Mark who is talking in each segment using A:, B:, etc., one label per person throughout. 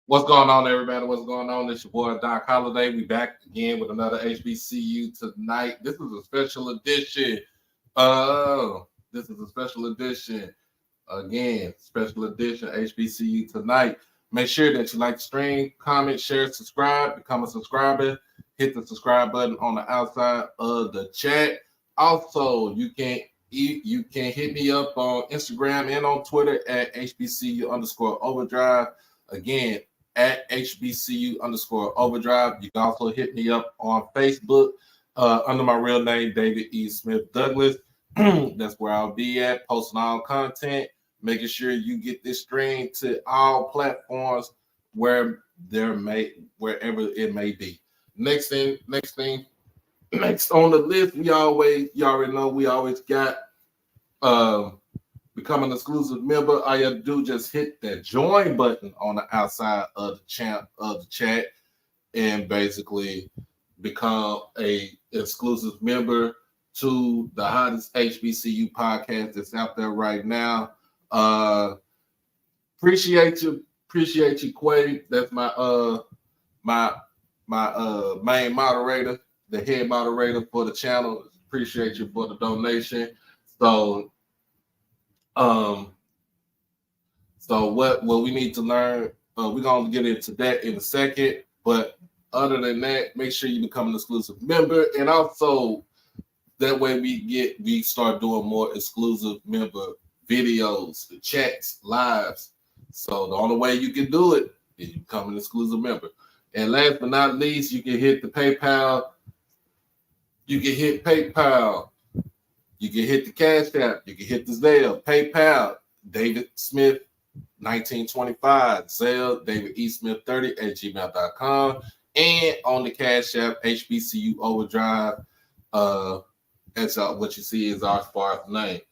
A: What's going on, everybody? What's going on? It's your boy Doc Holiday. We back again with another HBCU tonight. This is a special edition. This is a special edition. Again, special edition HBCU tonight. Make sure that you like the stream, comment, share, subscribe, become a subscriber. Hit the subscribe button on the outside of the chat. Also, you can hit me up on Instagram and on Twitter at HBCU_overdrive. Again, at HBCU_overdrive. You can also hit me up on Facebook under my real name, David E. Smith Douglas. That's where I'll be at, posting all content, making sure you get this stream to all platforms wherever it may be. Next on the list, you already know we always got become an exclusive member. All you have to do just hit that join button on the outside of the chat and basically become a exclusive member to the hottest HBCU podcast that's out there right now. Appreciate you, Quay. That's my main moderator, the head moderator for the channel. Appreciate you for the donation. So what we need to learn, we're gonna get into that in a second. But other than that, make sure you become an exclusive member, and also that way we start doing more exclusive member videos, chats, lives. So the only way you can do it is you become an exclusive member. And last but not least, you can hit the PayPal. You can hit PayPal. You can hit the Cash App. You can hit the Zelle. PayPal, David Smith 1925. Zelle, David E. Smith 30 at gmail.com. And on the Cash App, HBCU Overdrive. That's what you see is our sparse name.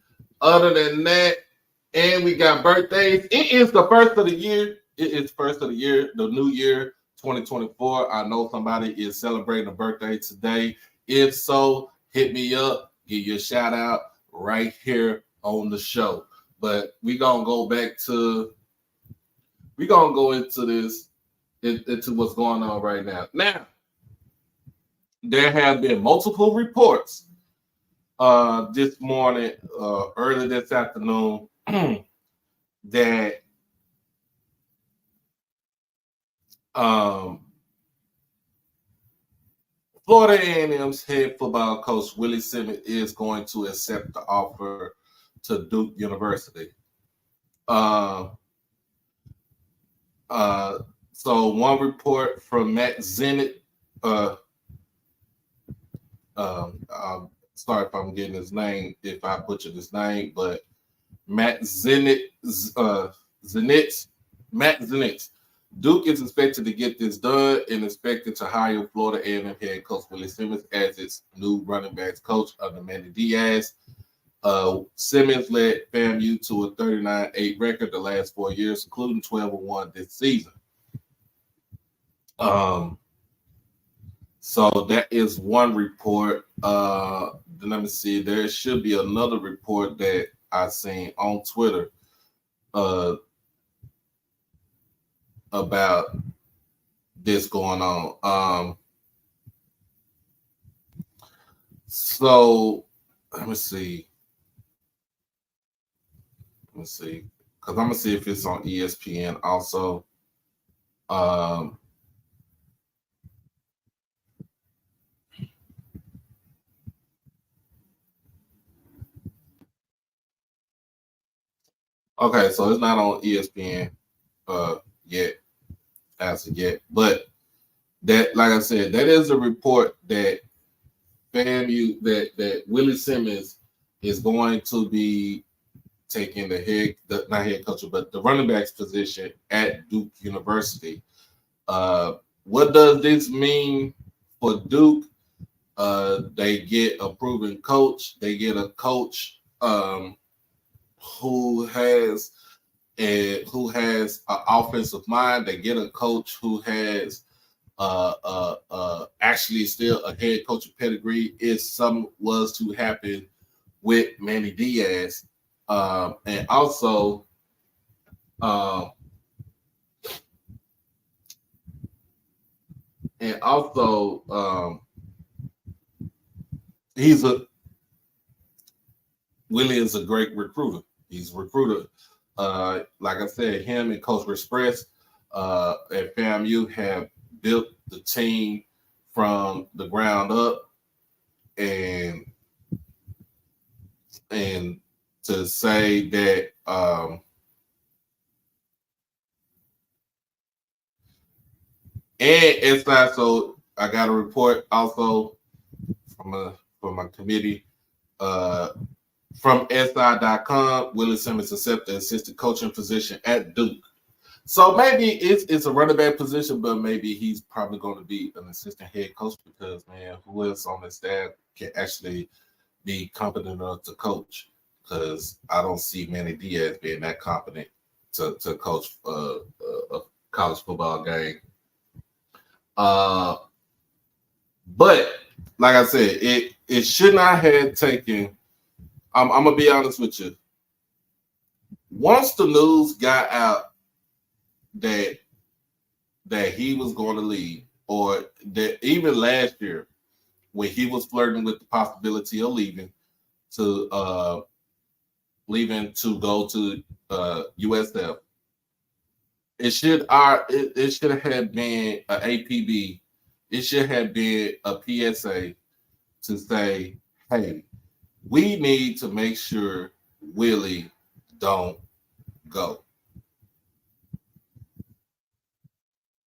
A: Other than that, and we got birthdays. It is the first of the year. It is first of the year, the new year, 2024. I know somebody is celebrating a birthday today. If so, hit me up. Give you a shout out right here on the show. But we're gonna go into this, into what's going on right now. Now, there have been multiple reports this morning, early this afternoon, that Florida A&M's head football coach Willie Simmons is going to accept the offer to Duke University. So one report from Matt Zenit. Sorry if I'm getting his name, if I butchered his name, but Matt Zenit. Duke is expected to get this done and expected to hire Florida A&M head coach Willie Simmons as its new running backs coach under Manny Diaz. Simmons led FAMU to a 39-8 record the last 4 years, including 12-1 this season. So that is one report. Let me see. There should be another report that I seen on Twitter about this going on. So let me see, because I'm gonna see if it's on ESPN also. Okay, so it's not on ESPN yet, as of yet, but that, like I said, that is a report that FAMU, that Willie Simmons is going to be taking not head coach, but the running backs position at Duke University. What does this mean for Duke? They get a proven coach. They get a coach who has an offensive mind. They get a coach who has actually still a head coaching pedigree. If something was to happen with Manny Diaz, and also and also he's a Willie is a great recruiter. He's a recruiter. Like I said, him and Coach Express at FAMU have built the team from the ground up, and to say that and it's not so. I got a report also from a committee uh, from SI.com. Willie Simmons accepted the assistant coaching position at Duke. So maybe it's a running back position, but maybe he's probably going to be an assistant head coach because, man, who else on the staff can actually be competent enough to coach? Because I don't see Manny Diaz being that competent to coach a college football game. But like I said, it should not have taken. I'm gonna be honest with you. Once the news got out that he was going to leave, or that even last year when he was flirting with the possibility of leaving to go to USF, it should have been an APB. It should have been a PSA to say, hey, we need to make sure Willie don't go.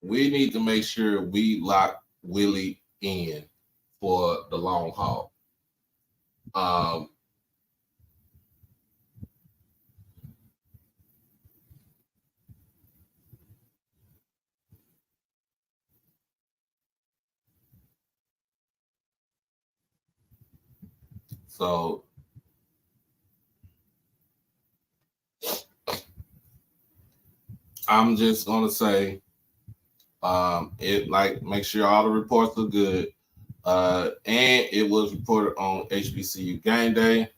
A: We need to make sure we lock Willie in for the long haul. So I'm just gonna say, make sure all the reports are good. And it was reported on HBCU Game Day.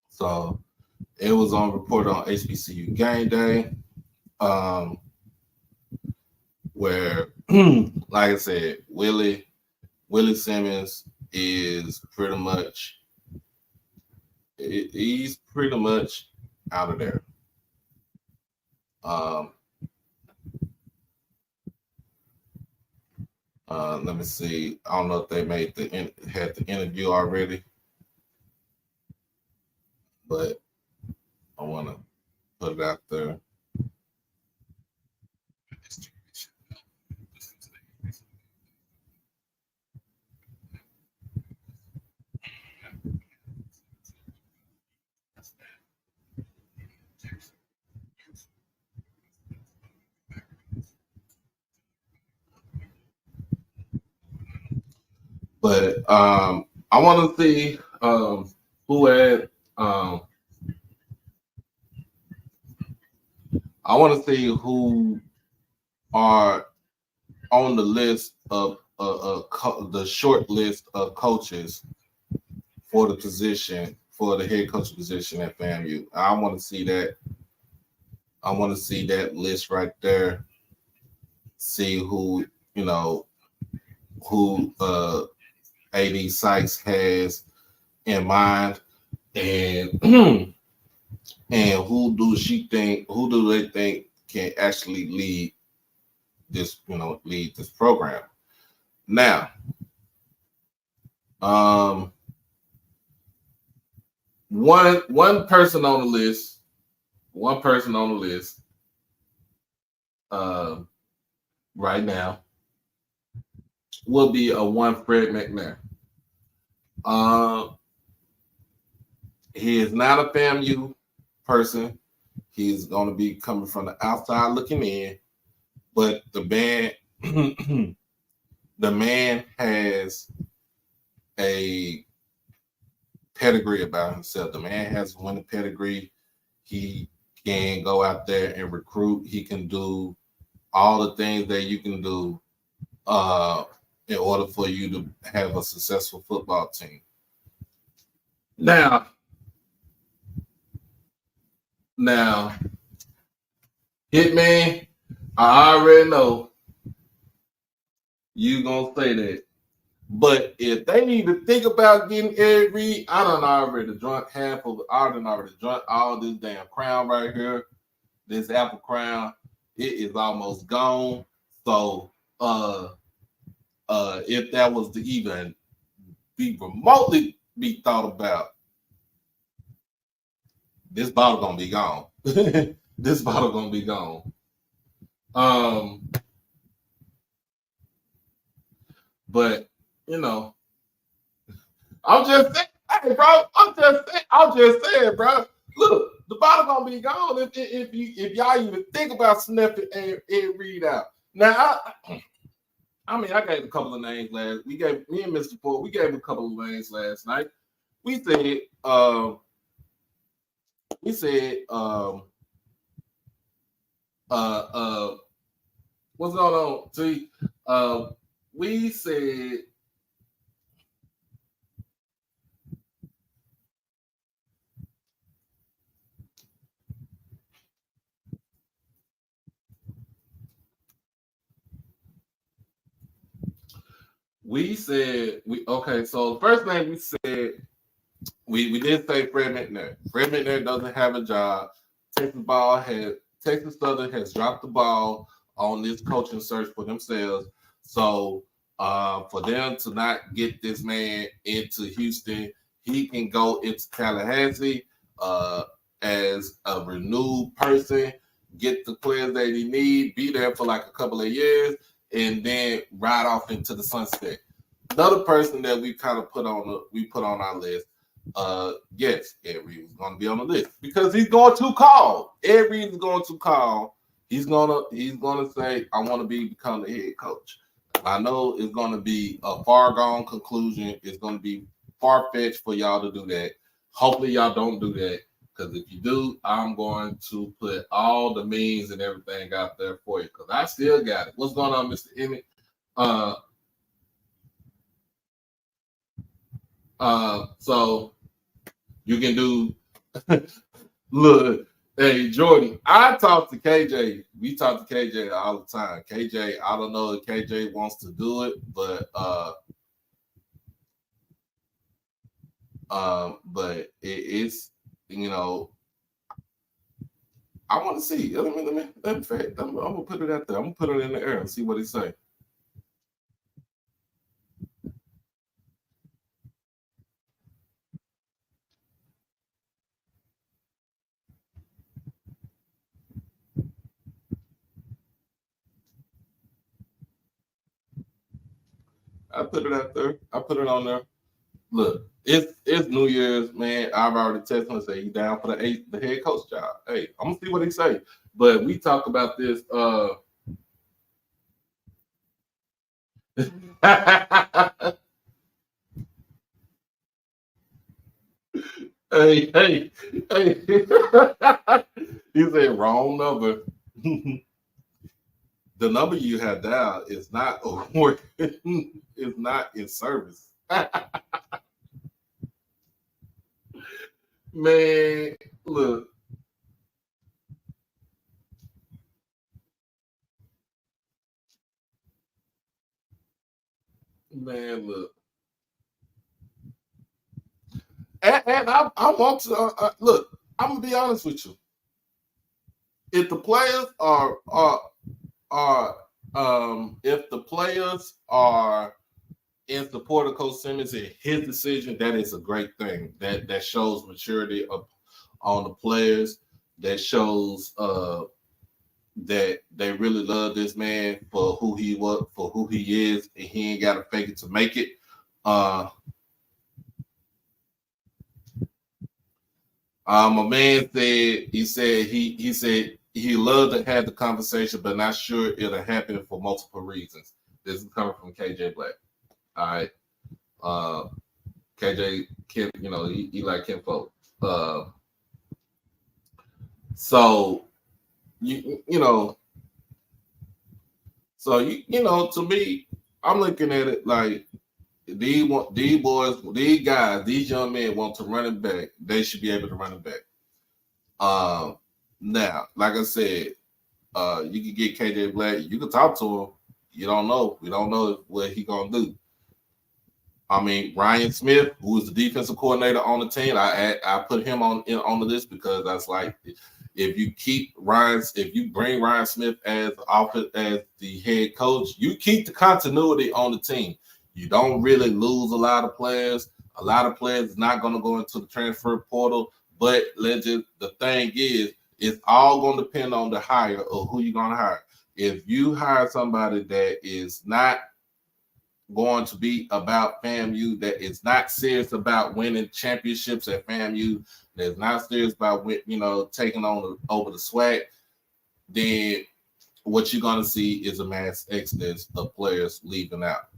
A: So it was reported on HBCU Game Day, where, like I said, Willie Simmons is pretty much out of there. Let me see. I don't know if they had the interview already, but I want to put it out there. But I want to see who had. I want to see who are on the list of the short list of coaches for the position, for the head coach position at FAMU. I want to see that. I want to see that list right there. See who who AD Sykes has in mind, and and who do they think can actually lead this program. Now, one person on the list, right now will be one Fred McNair. He is not a FAMU person. He's going to be coming from the outside looking in, but the man has a pedigree about himself. The man has a winning pedigree. He can go out there and recruit. He can do all the things that you can do uh, in order for you to have a successful football team. Now, Hitman, I already know you gonna say that. But if they need to think about getting Eric Reed, I done already drunk all this damn crown right here. This apple crown, it is almost gone. So if that was to even be remotely be thought about, this bottle gonna be gone. This bottle gonna be gone. But you know, I'm just saying, hey, bro. I'm just saying, bro. Look, the bottle gonna be gone if y'all even think about sniffing and read out. Now, I mean, I gave a couple of names last. Me and Mr. Ford, we gave a couple of names last night. We said, what's going on? See, we said. So the first name we said, we did say Fred McNair. Fred McNair doesn't have a job. Texas Southern has dropped the ball on this coaching search for themselves. So for them to not get this man into Houston, he can go into Tallahassee as a renewed person, get the players that he need, be there for like a couple of years, and then ride off into the sunset. Another person that we kind of put on our list. Yes, Ed Reed was going to be on the list because he's going to call. Ed Reed is going to call. He's gonna say, "I want to become the head coach." I know it's going to be a far gone conclusion. It's going to be far fetched for y'all to do that. Hopefully, y'all don't do that. Because if you do, I'm going to put all the memes and everything out there for you. Because I still got it. What's going on, Mr. Emmett? So you can do. Look, hey Jordan, I talk to KJ. We talk to KJ all the time. KJ, I don't know if KJ wants to do it, but it's you know. I want to see. Let me. I'm gonna put it out there. I'm gonna put it in the air and see what he say. I put it out there. I put it on there. Look, it's New Year's, man. I've already texted him and say he down for the head coach job. Hey, I'm gonna see what he say. But we talk about this. Hey. He said wrong number. The number you have dialed is not is not in service. Man, look. Man, look. And I want to look. I'm gonna be honest with you. If the players are if the players are in support of Coach Simmons and his decision, that is a great thing. That shows maturity on the players. That shows that they really love this man for who he was, for who he is, and he ain't got to fake it to make it. My man said he said he loved to have the conversation, but not sure it'll happen for multiple reasons. This is coming from KJ Black. All right. KJ Kim, he like Kim folk. So to me, I'm looking at it like these boys, these guys, these young men want to run it back. They should be able to run it back. Now, like I said, you can get KJ Black. You can talk to him. You don't know. We don't know what he gonna do. I mean, Ryan Smith, who is the defensive coordinator on the team, I put him on the list because that's like if you bring Ryan Smith as the head coach, you keep the continuity on the team. You don't really lose a lot of players. A lot of players is not going to go into the transfer portal. But the thing is, it's all going to depend on the hire or who you're going to hire. If you hire somebody that is not going to be about FAMU, that is not serious about winning championships at FAMU, that's not serious about taking over the SWAC, then what you're going to see is a mass exodus of players leaving out.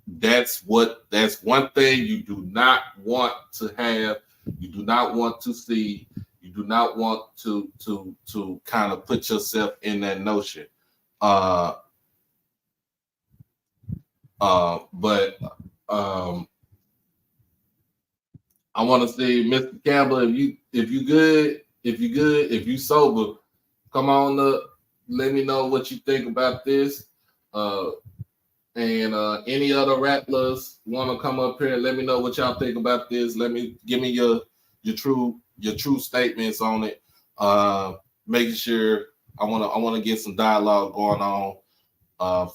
A: That's one thing you do not want to have. You do not want to see. You do not want to kind of put yourself in that notion. But I want to see Mr. Campbell, if you sober, come on up. Let me know what you think about this. And any other rattlers want to come up here and let me know what y'all think about this. Give me your true statements on it. Making sure I want to get some dialogue going on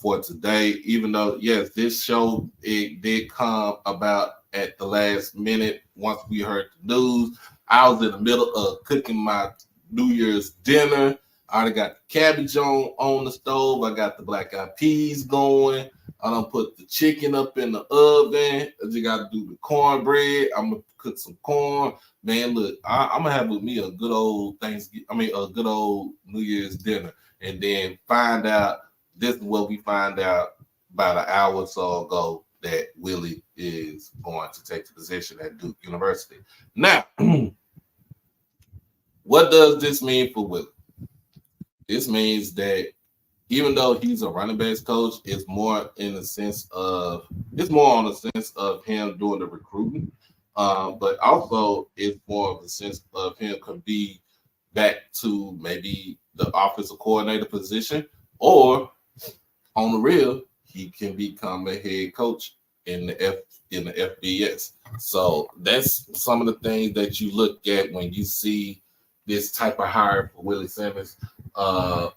A: for today. Even though yes, this show it did come about at the last minute once we heard the news. I was in the middle of cooking my New Year's dinner. I already got the cabbage on the stove. I got the black eyed peas going. I done put the chicken up in the oven. I just got to do the cornbread. I'm going to cook some corn. Man, look, I'm going to have with me a good old a good old New Year's dinner. And then this is what we find out about an hour or so ago, that Willie is going to take the position at Duke University. Now, what does this mean for Willie? This means that even though he's a running backs coach, it's more on the sense of him doing the recruiting, but also it's more of a sense of him could be back to maybe the offensive coordinator position, or on the real, he can become a head coach in the FBS. So that's some of the things that you look at when you see this type of hire for Willie Simmons. So,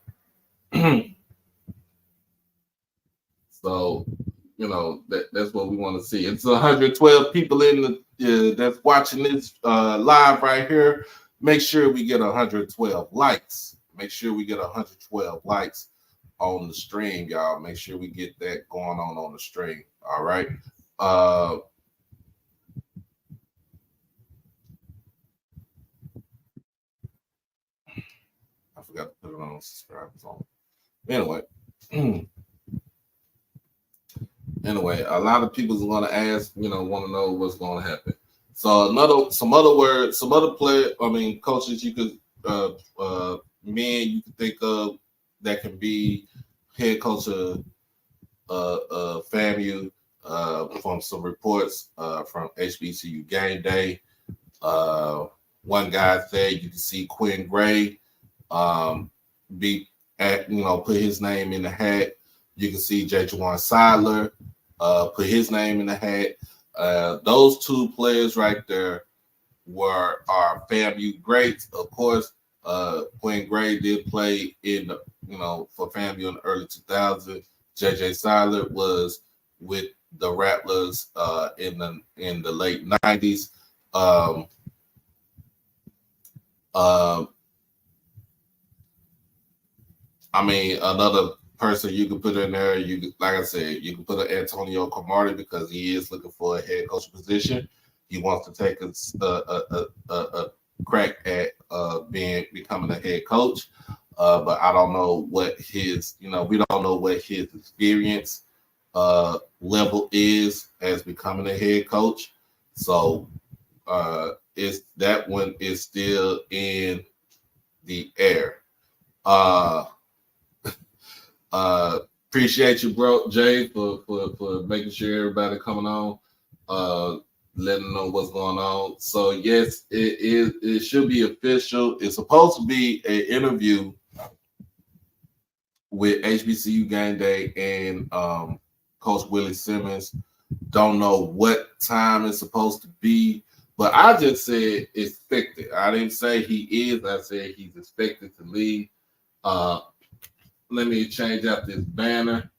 A: that's what we want to see. It's 112 people that's watching this live right here. Make sure we get 112 likes. Make sure we get 112 likes on the stream, y'all. Make sure we get that going on the stream. All right. I forgot to put it on subscribe phone. Anyway, a lot of people are going to ask, want to know what's going to happen. So some other coaches you could men you could think of that can be head coach of FAMU, from some reports from HBCU Game Day. One guy said you can see Quinn Gray put his name in the hat. You can see J. Juwan Seidler put his name in the hat. Those two players right there are FAMU greats. Of course, Quinn Gray did play for FAMU in the early 2000s. J.J. Seidler was with the Rattlers in the late 90s. Another person you could put in there, like I said, you can put an Antonio Cromartie because he is looking for a head coach position. He wants to take a crack at becoming a head coach. But I don't know what his, we don't know what his experience level is as becoming a head coach. So that one is still in the air. Appreciate you, bro, Jay, for making sure everybody coming on, letting them know what's going on. So yes, it is. It should be official. It's supposed to be an interview with HBCU Game Day and Coach Willie Simmons. Don't know what time it's supposed to be, but I just said expected. I didn't say he is. I said he's expected to leave. Let me change out this banner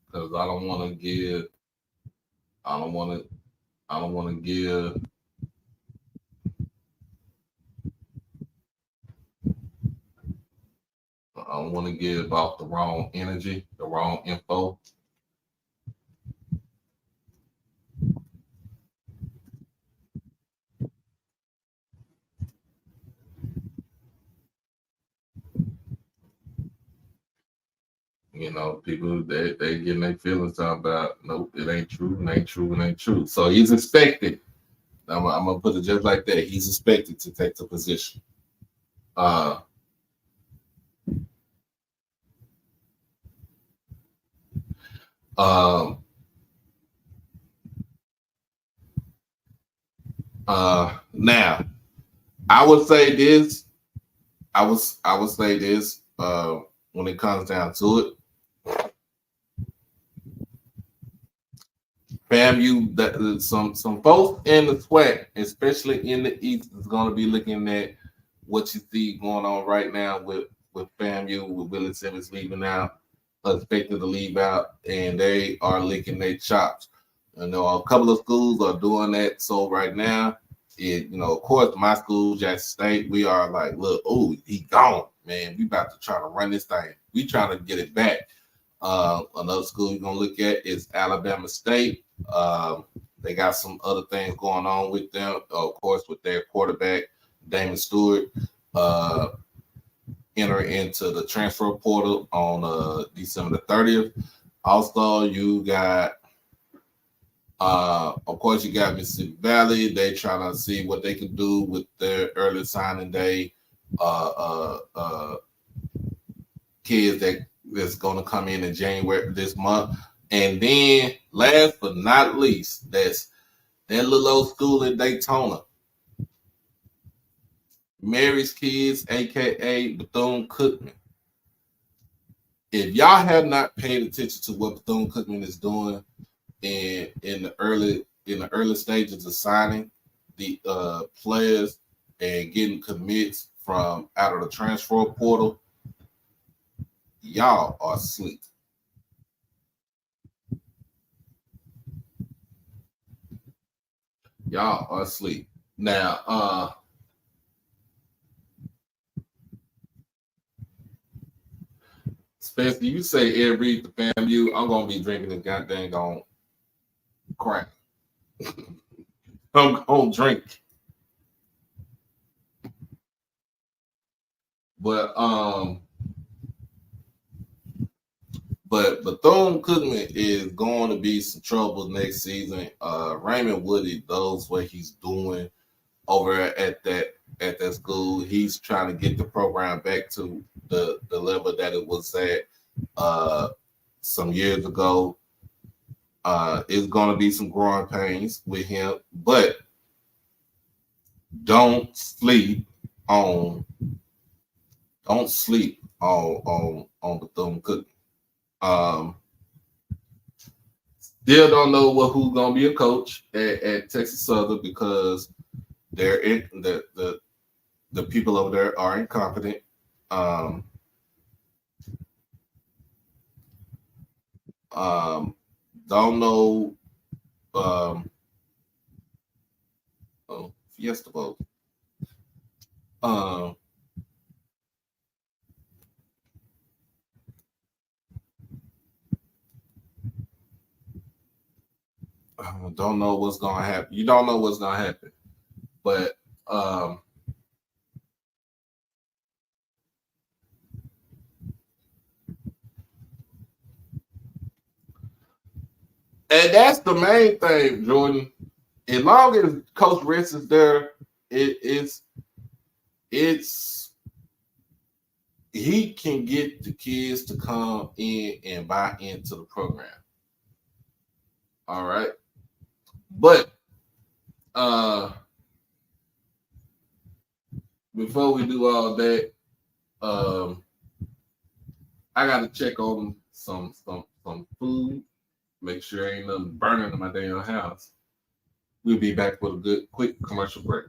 A: because I don't want to give. I don't want to. I don't want to give. I don't want to give off the wrong energy, the wrong info. You know, people they getting their feelings talking about nope, it ain't true, it ain't true, it ain't true. So he's expected. I'm gonna put it just like that. He's expected to take the position. Uh um now I would say this. I would say this when it comes down to it. FAMU, that some folks in the SWAC, especially in the East, is going to be looking at what you see going on right now with FAMU, with Willie Simmons leaving out, expected to leave out, and they are licking their chops. You know, a couple of schools are doing that. So right now, of course, my school, Jackson State, we are like, look, oh, he gone, man. We about to try to run this thing. We trying to get it back. Another school you're gonna look at is Alabama State. They got some other things going on with them, of course, with their quarterback, Damon Stewart, entering into the transfer portal on December the 30th. Also, you got, of course, you got Mississippi Valley. They trying to see what they can do with their early signing day. Kids that's going to come in January this month. And then last but not least, that's that little old school in Daytona. Mary's Kids, aka Bethune-Cookman. If y'all have not paid attention to what Bethune-Cookman is doing in the early stages of signing the players and getting commits from out of the transfer portal, y'all are asleep. Y'all are asleep. Now, Spencer, you say every the FAMU, I'm gonna be drinking this goddamn on crack. I'm gonna drink. But Bethune-Cookman is going to be some trouble next season. Raymond Woody knows what he's doing over at that school. He's trying to get the program back to the level that it was at some years ago. It's going to be some growing pains with him, but don't sleep on Bethune-Cookman. Still don't know who's gonna be a coach at Texas Southern because they're the people over there are incompetent. Don't know. Fiesta Bowl. Don't know what's gonna happen. You don't know what's gonna happen, but and that's the main thing, Jordan. As long as Coach Rich is there, it's he can get the kids to come in and buy into the program. All right. But before we do all that, I gotta check on some food, make sure ain't nothing burning in my damn house. We'll be back with a good quick commercial break.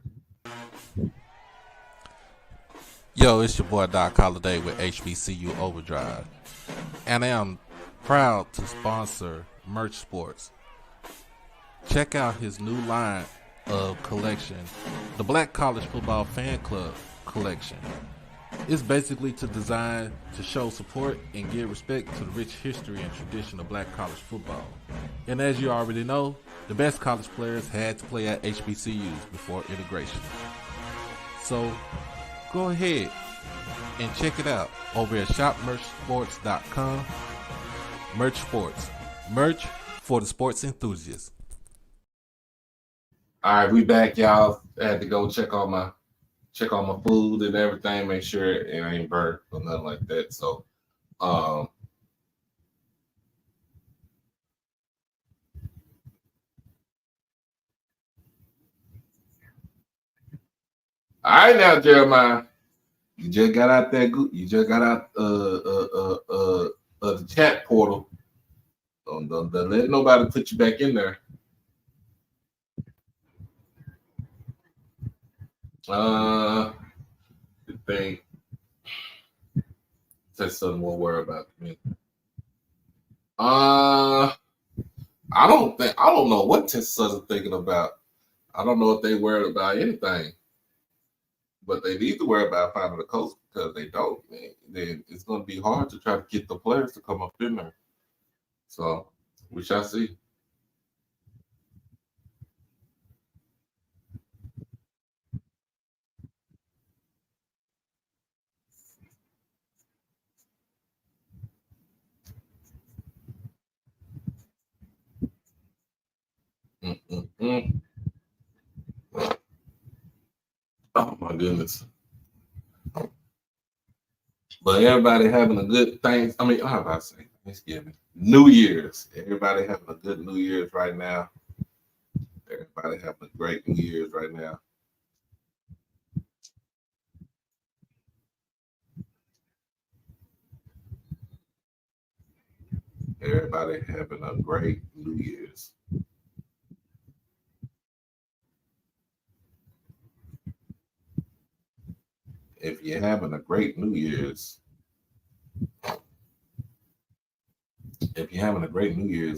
B: Yo, it's your boy Doc Holiday with HBCU Overdrive, and I am proud to sponsor Merch Sports. Check out his new line of collection, the Black College Football Fan Club collection. It's basically designed to show support and give respect to the rich history and tradition of black college football. And as you already know, the best college players had to play at HBCUs before integration. So go ahead and check it out over at shopmerchsports.com. Merch Sports. Merch for the sports enthusiasts.
A: All right, we back, y'all. I had to go check on my food and everything, make sure it ain't burnt or nothing like that. So all right now, Jeremiah. You just got out that you just got out the chat portal. Don't let nobody put you back in there. The thing says something won't worry about me. I don't know what Texas are thinking about. I don't know if they worried about anything, but they need to worry about finding a coach, because they don't, man. Then it's going to be hard to try to get the players to come up in there. So we shall see. Oh my goodness. But everybody having a good thing. I mean, how about to say Thanksgiving, New Year's. Everybody having a good New Year's right now. Everybody having a great New Year's right now. Everybody having a great New Year's. If you're having a great New Year's,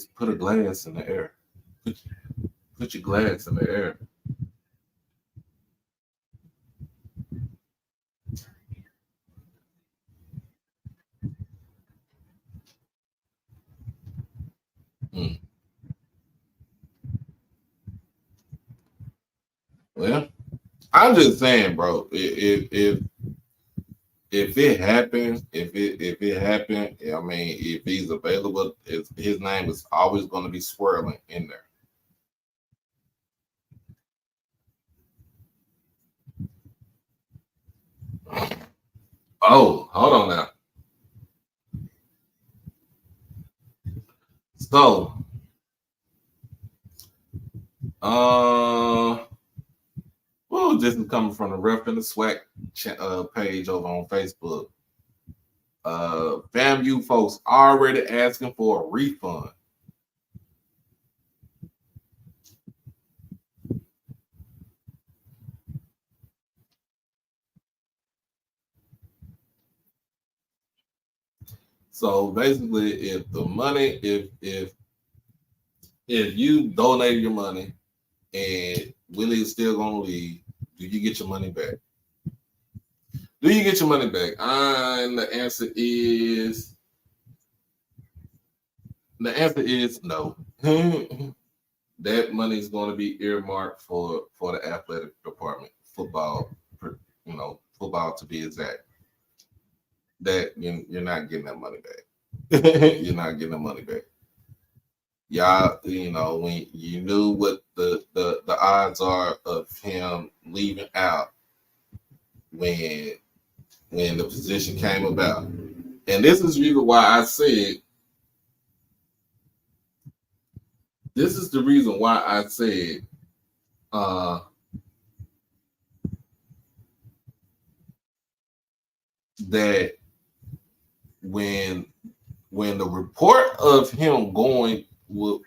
A: put a glass in the air. Put your glass in the air. Well, I'm just saying, bro. If it happens, if it happened, I mean, if he's available, his name is always going to be swirling in there. Oh, hold on now. So, this is coming from the Ref and the Swag page over on Facebook. FAMU folks already asking for a refund. So basically, if the money, if you donated your money and Willie is still gonna leave, do you get your money back? Do you get your money back? And the answer is no. That money is going to be earmarked for the athletic department, football, football to be exact. That you're not getting that money back. You're not getting the money back. Y'all, when you knew what the odds are of him leaving out when when the position came about. And this is the reason why I said, uh, that when the report of him going with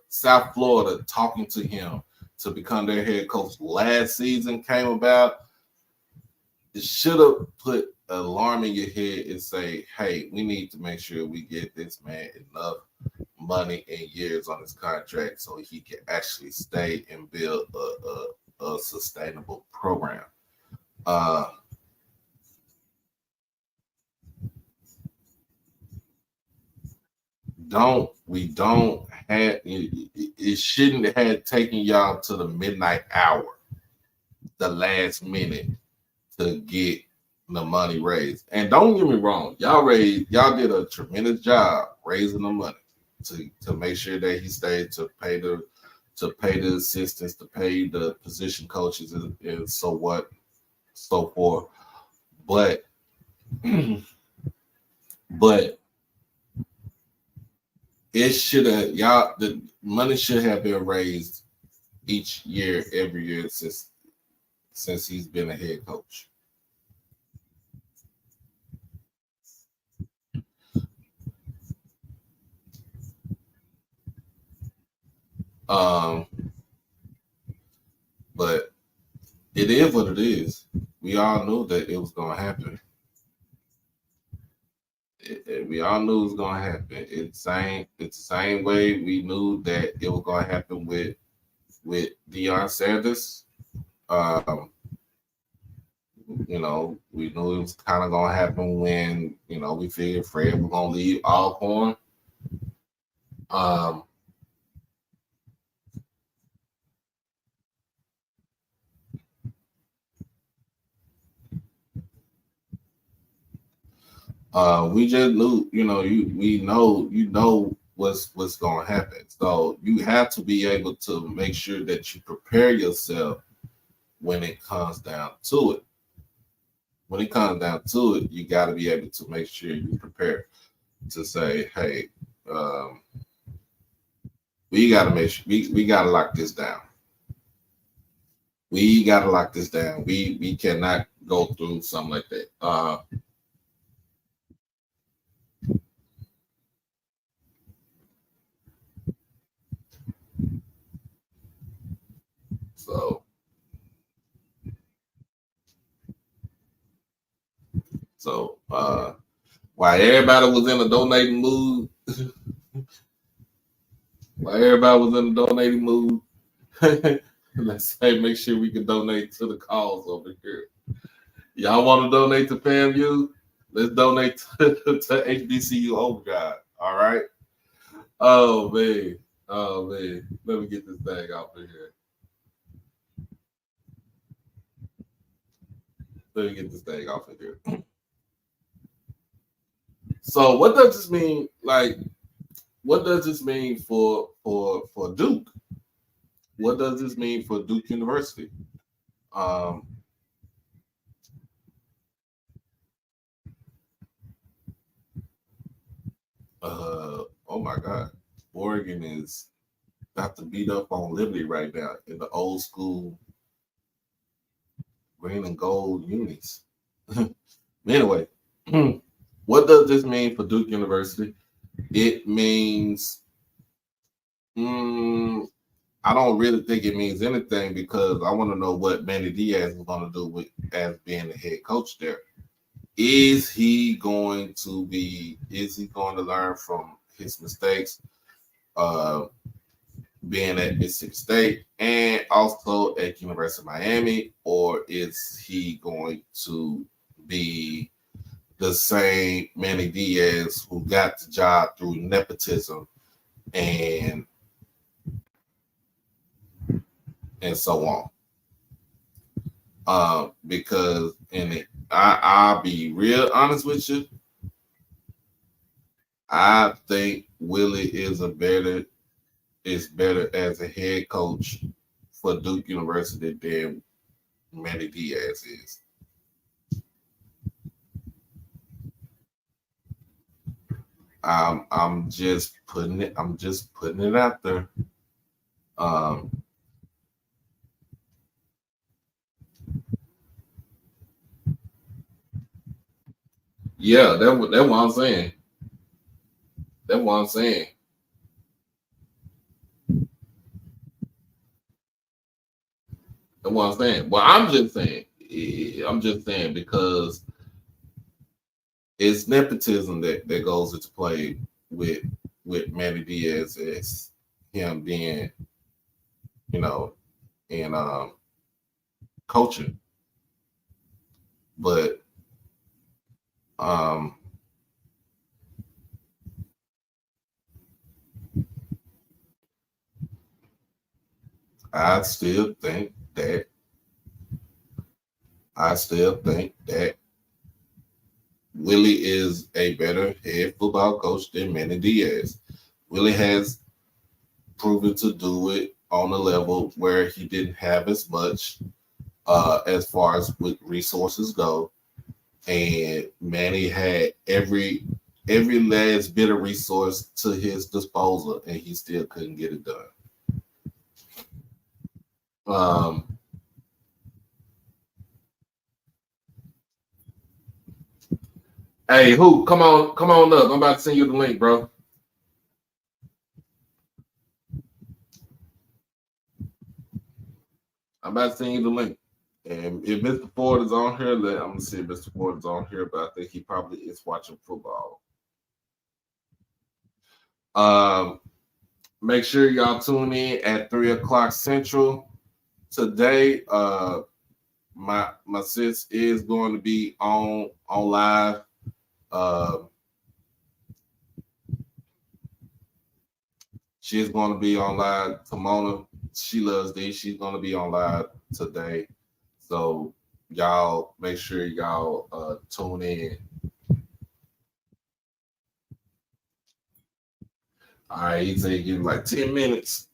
A: South Florida talking to him to become their head coach last season came about, it should have put an alarm in your head and say, hey, we need to make sure we get this man enough money and years on his contract so he can actually stay and build a sustainable program. We don't have it shouldn't have taken y'all to the midnight hour, the last minute, to get the money raised. And don't get me wrong, y'all did a tremendous job raising the money to make sure that he stayed, to pay the assistants, to pay the position coaches, and so forth. But it should have, the money should have been raised each year, every year since he's been a head coach. But it is what it is. We all knew that it was going to happen. We all knew it was going to happen. It's the same way we knew that it was going to happen with Deion Sanders. We knew it was kind of going to happen when, we figured Fred was going to leave Alcorn. We just knew, we know what's going to happen. So you have to be able to make sure that you prepare yourself when it comes down to it. When it comes down to it, you got to be able to make sure you prepare to say, hey, we got to make sure we got to lock this down. We got to lock this down. We cannot go through something like that. So while everybody was in a donating mood, let's say make sure we can donate to the cause over here. Y'all want to donate to FAMU? Let's donate to HBCU Overdrive. All right. Oh man. Let me get this thing off of here. So what does this mean? Like, what does this mean for Duke? What does this mean for Duke University? Oh my God, Oregon is about to beat up on Liberty right now in the old school green and gold unis. Anyway, what does this mean for Duke University? It means, I don't really think it means anything, because I want to know what Manny Diaz is going to do as being the head coach there. Is he going to learn from his mistakes, being at Mississippi State and also at University of Miami, or is he going to be the same Manny Diaz who got the job through nepotism and so on? Because I'll be real honest with you, I think Willie is better as a head coach for Duke University than Manny Diaz is. I'm just putting it. I'm just putting it out there. Um, yeah, that what I'm saying. That's what I'm saying. That's what I'm saying. Well, I'm just saying. I'm just saying because it's nepotism that goes into play with Manny Diaz as him being, you know, in coaching. But um I still think that I still think that Willie is a better head football coach than Manny Diaz. Willie has proven to do it on a level where he didn't have as much as far as with resources go. And Manny had every last bit of resource to his disposal, and he still couldn't get it done. Um, hey, who? Come on up. I'm about to send you the link, bro. I'm about to send you the link. And if Mr. Ford is on here, I'm gonna see if Mr. Ford is on here, but I think he probably is watching football. Um, make sure y'all tune in at 3 o'clock Central today. My sis is going to be on live. Uh, she's going to be on live. Timona, she loves these. She's going to be on live today. So y'all make sure y'all tune in. All right, he said give like 10 minutes.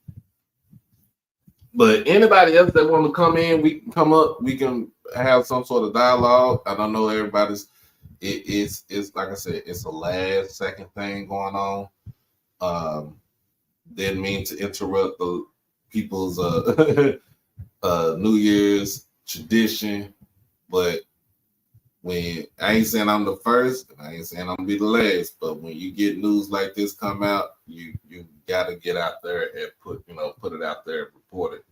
A: But anybody else that want to come in, we can come up. We can have some sort of dialogue. I don't know everybody's. It's like I said, it's a last second thing going on. Didn't mean to interrupt the people's New Year's tradition, but when I ain't saying I'm the first, and I ain't saying I'm gonna be the last, but when you get news like this come out, you gotta get out there and put it out there and report it.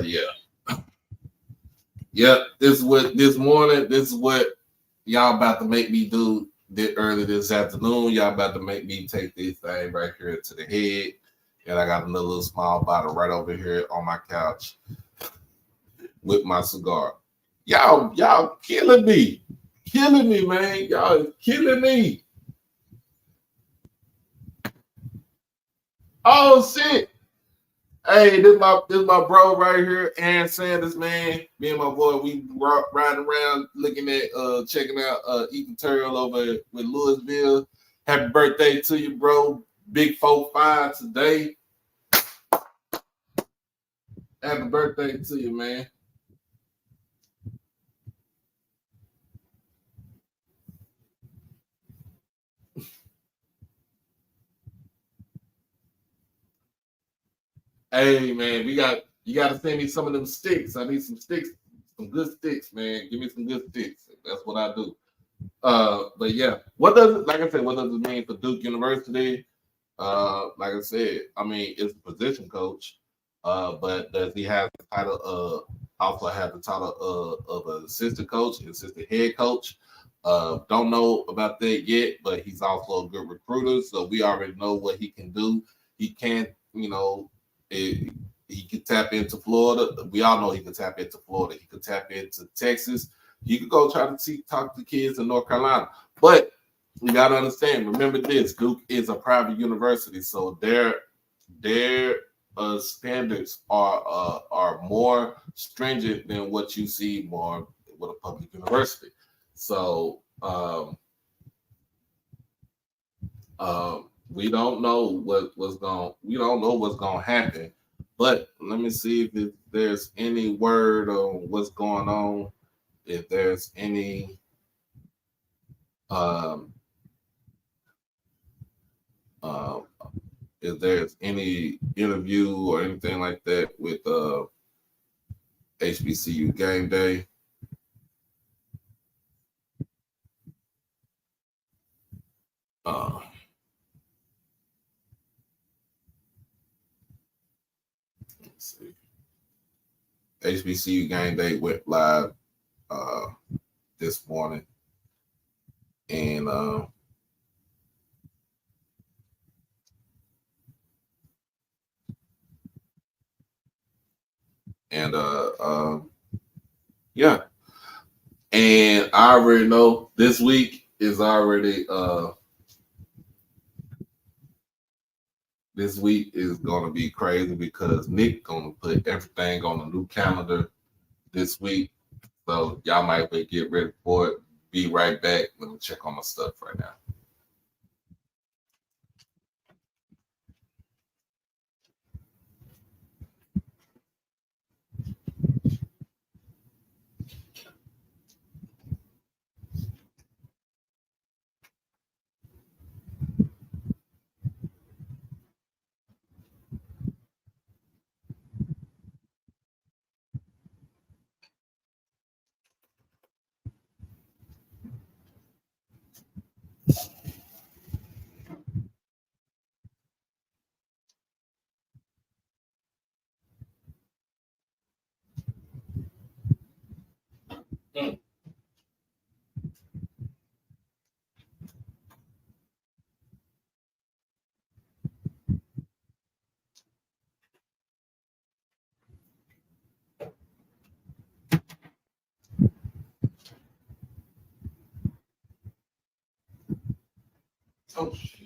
A: Yeah. Yep. This is what y'all about to make me do early this afternoon. Y'all about to make me take this thing right here to the head. And I got another little small bottle right over here on my couch with my cigar. Y'all killing me. Killing me, man. Y'all killing me. Oh shit. Hey, this my bro right here, Aaron Sanders, man. Me and my boy, we riding around looking at checking out Ethan Turl over with Louisville. Happy birthday to you, bro. Big 4-5 today. Happy birthday to you, man. Hey man, you gotta send me some of them sticks. I need some sticks, some good sticks, man. Give me some good sticks. That's what I do. But yeah, like I said, what does it mean for Duke University? Like I said, I mean it's a position coach. But does he have the title also have the title of an assistant coach, assistant head coach? Don't know about that yet, but he's also a good recruiter, so we already know what he can do. He can, he can tap into Florida. We all know he can tap into Florida. He could tap into Texas. He could go try to talk to kids in North Carolina. But you got to understand, remember this, Duke is a private university, so their standards are more stringent than what you see more with a public university. So We don't know we don't know what's gonna happen. But let me see if there's any word on what's going on. If there's any um, um, if there's any interview or anything like that with HBCU game day. Uh, let's see. HBCU game day went live uh, this morning, and and yeah, and I already know this week is already this week is gonna be crazy because Nick gonna put everything on a new calendar this week. So y'all might be get ready for it. Be right back. Let me check on my stuff right now. Oh shit.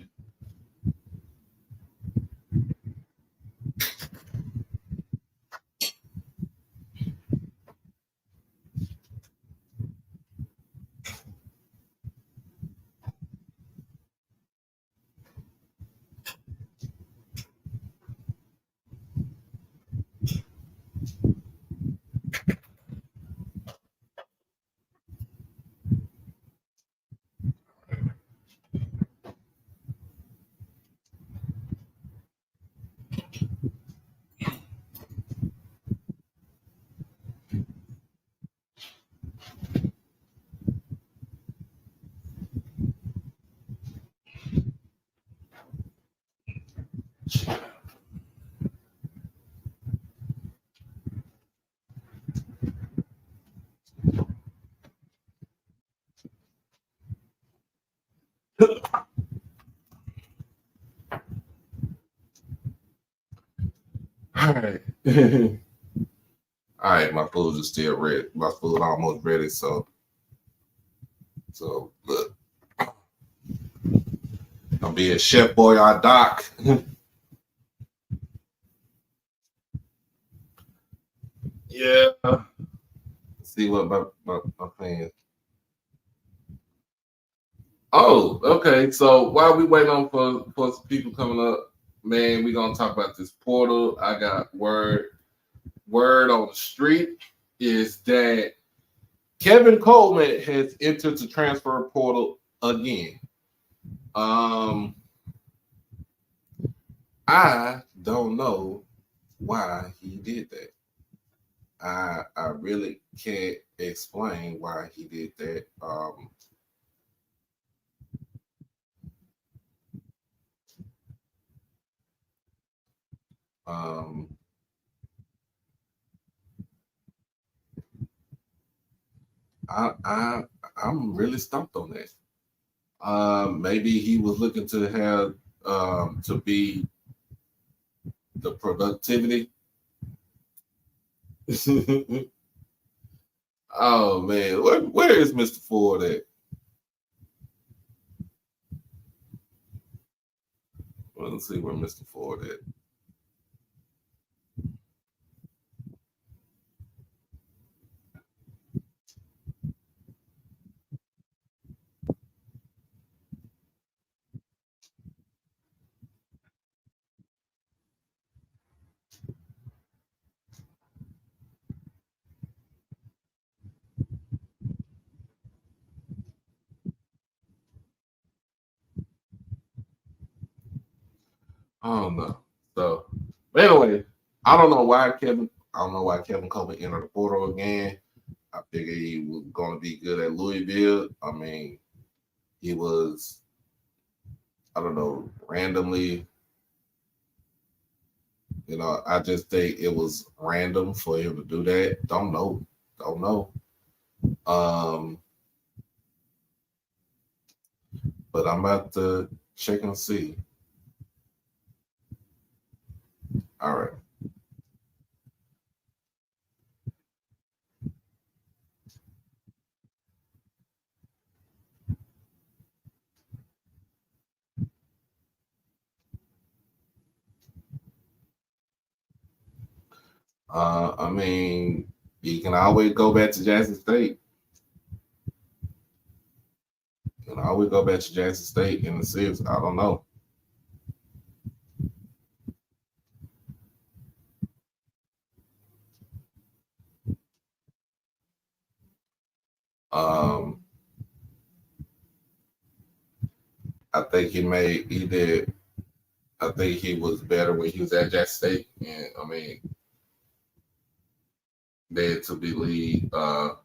A: All right. All right, my food is still ready. My food almost ready. So look, I'm being Chef Boyardee Doc. Yeah. See what my fans. Oh, okay. So while we waiting on for some people coming up, man, we gonna talk about this portal. I got word on the street is that Kevin Coleman has entered the transfer portal again. I don't know why he did that. I really can't explain why he did that. Um, I'm really stumped on that. Maybe he was looking to have to be the productivity. Oh man, where is Mr. Ford at? Well, let's see where Mr. Ford at. I don't know. So, but anyway, I don't know why Kevin. I don't know why Kevin Coleman entered the portal again. I figured he was going to be good at Louisville. I mean, he was. I don't know, randomly. I just think it was random for him to do that. Don't know. Don't know. Um, but I'm about to check and see. All right. I mean, you can always go back to Jackson State. You can always go back to Jackson State in the sixth. I don't know. Um, I think he did. I think he was better when he was at Jackson State, and I mean, there to be lead. Um,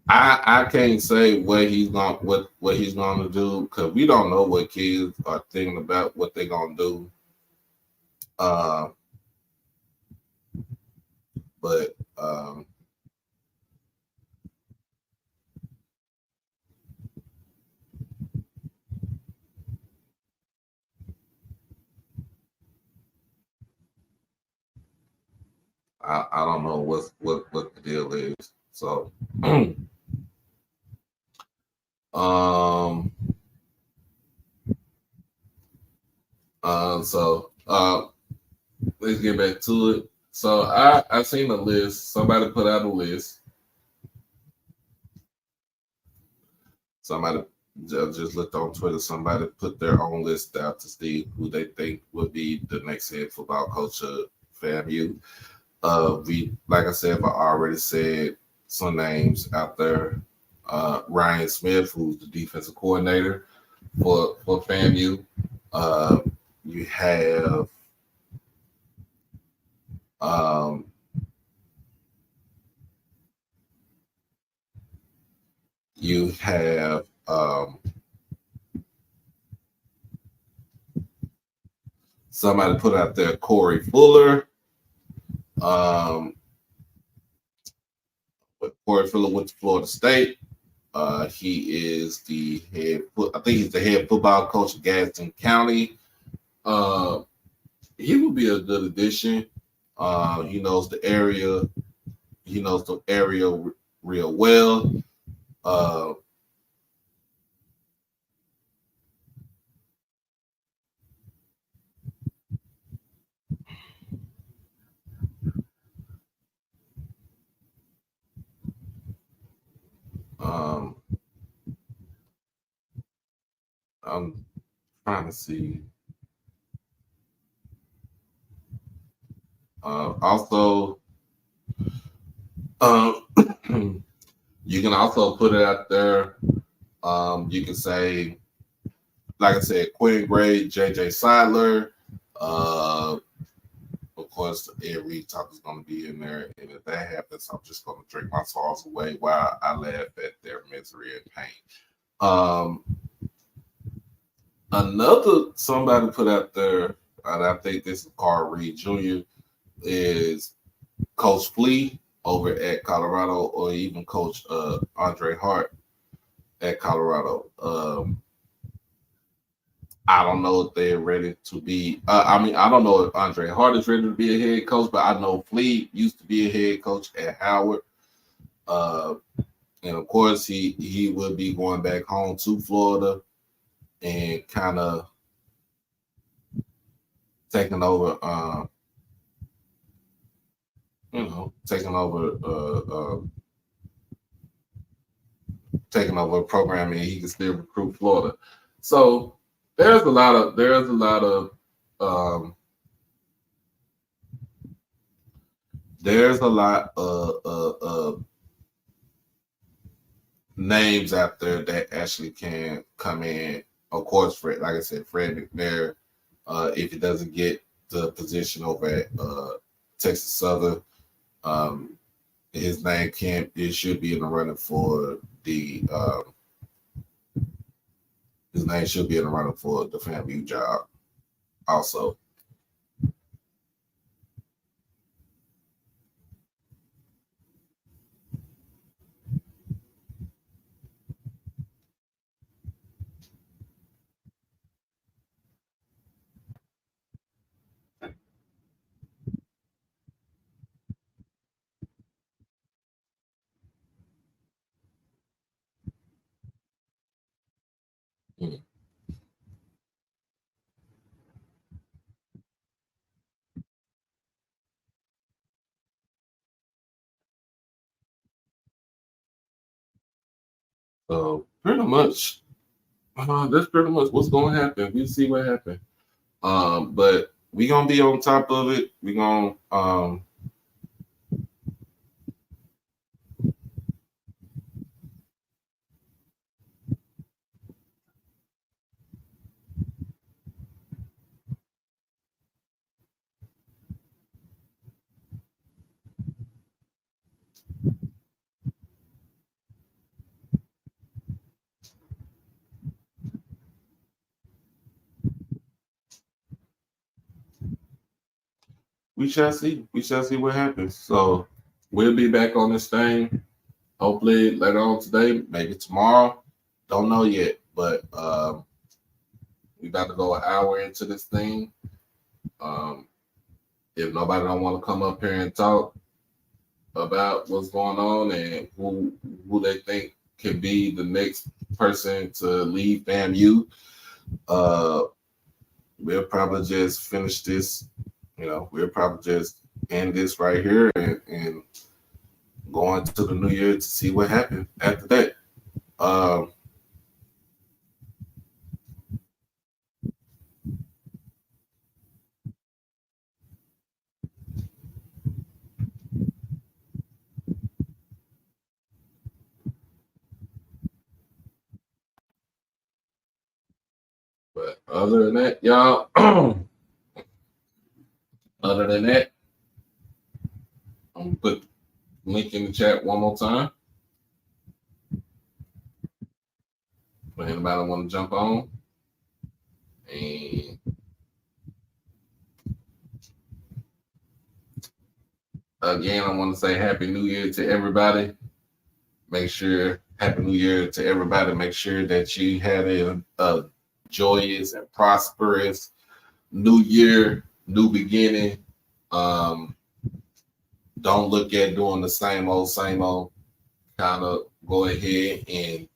A: I can't say what he's gonna do because we don't know what kids are thinking about what they're gonna do. Uh, but I don't know what the deal is. So um so let's get back to it. So I seen a list. Somebody put out a list. Somebody just looked on Twitter. Somebody put their own list out to see who they think would be the next head football coach of FAMU. We, like I said, I already said some names out there. Ryan Smith, who's the defensive coordinator for FAMU. Uh, you have um, you have somebody put out there Corey Fuller. Corey Fuller went to Florida State. He is the head. I think he's the head football coach of Gadsden County. He would be a good addition. He knows the area. He knows the area real well. Uh, um, I'm trying to see. Also, um, you can also put it out there. You can say, like I said, Quinn Gray, JJ Seidler. Of course, Ed Reed talk is going to be in there. And if that happens, I'm just going to drink my sorrows away while I laugh at their misery and pain. Another somebody put out there, and I think this is Carl Reed Jr., is Coach Flea over at Colorado, or even Coach Andre Hart at Colorado. I don't know if they're ready to be. I don't know if Andre Hart is ready to be a head coach, but I know Flea used to be a head coach at Howard. And of course, he will be going back home to Florida and kind of taking over, taking over programming. He can still recruit Florida. So there's a lot of um, there's a lot of names out there that actually can come in. Of course, Fred, like I said, Fred McNair, if he doesn't get the position over at Texas Southern, his name should be in the running for the his name should be in the running for the FAMU job also. Mm. So pretty much, that's pretty much what's going to happen. We see what happens. But we gonna be on top of it. We gonna we shall see. We shall see what happens. So we'll be back on this thing. Hopefully later on today, maybe tomorrow. Don't know yet, but we about to go an hour into this thing. If nobody don't want to come up here and talk about what's going on and who they think can be the next person to leave FAMU, we'll probably just finish this. We'll probably just end this right here and go into the new year to see what happens after that. But other than that, y'all, other than that, I'm gonna put the link in the chat one more time. For anybody want to jump on. And again, I want to say Happy New Year to everybody. Happy New Year to everybody. Make sure that you had a joyous and prosperous new year, new beginning. Don't look at doing the same old. Kind of go ahead and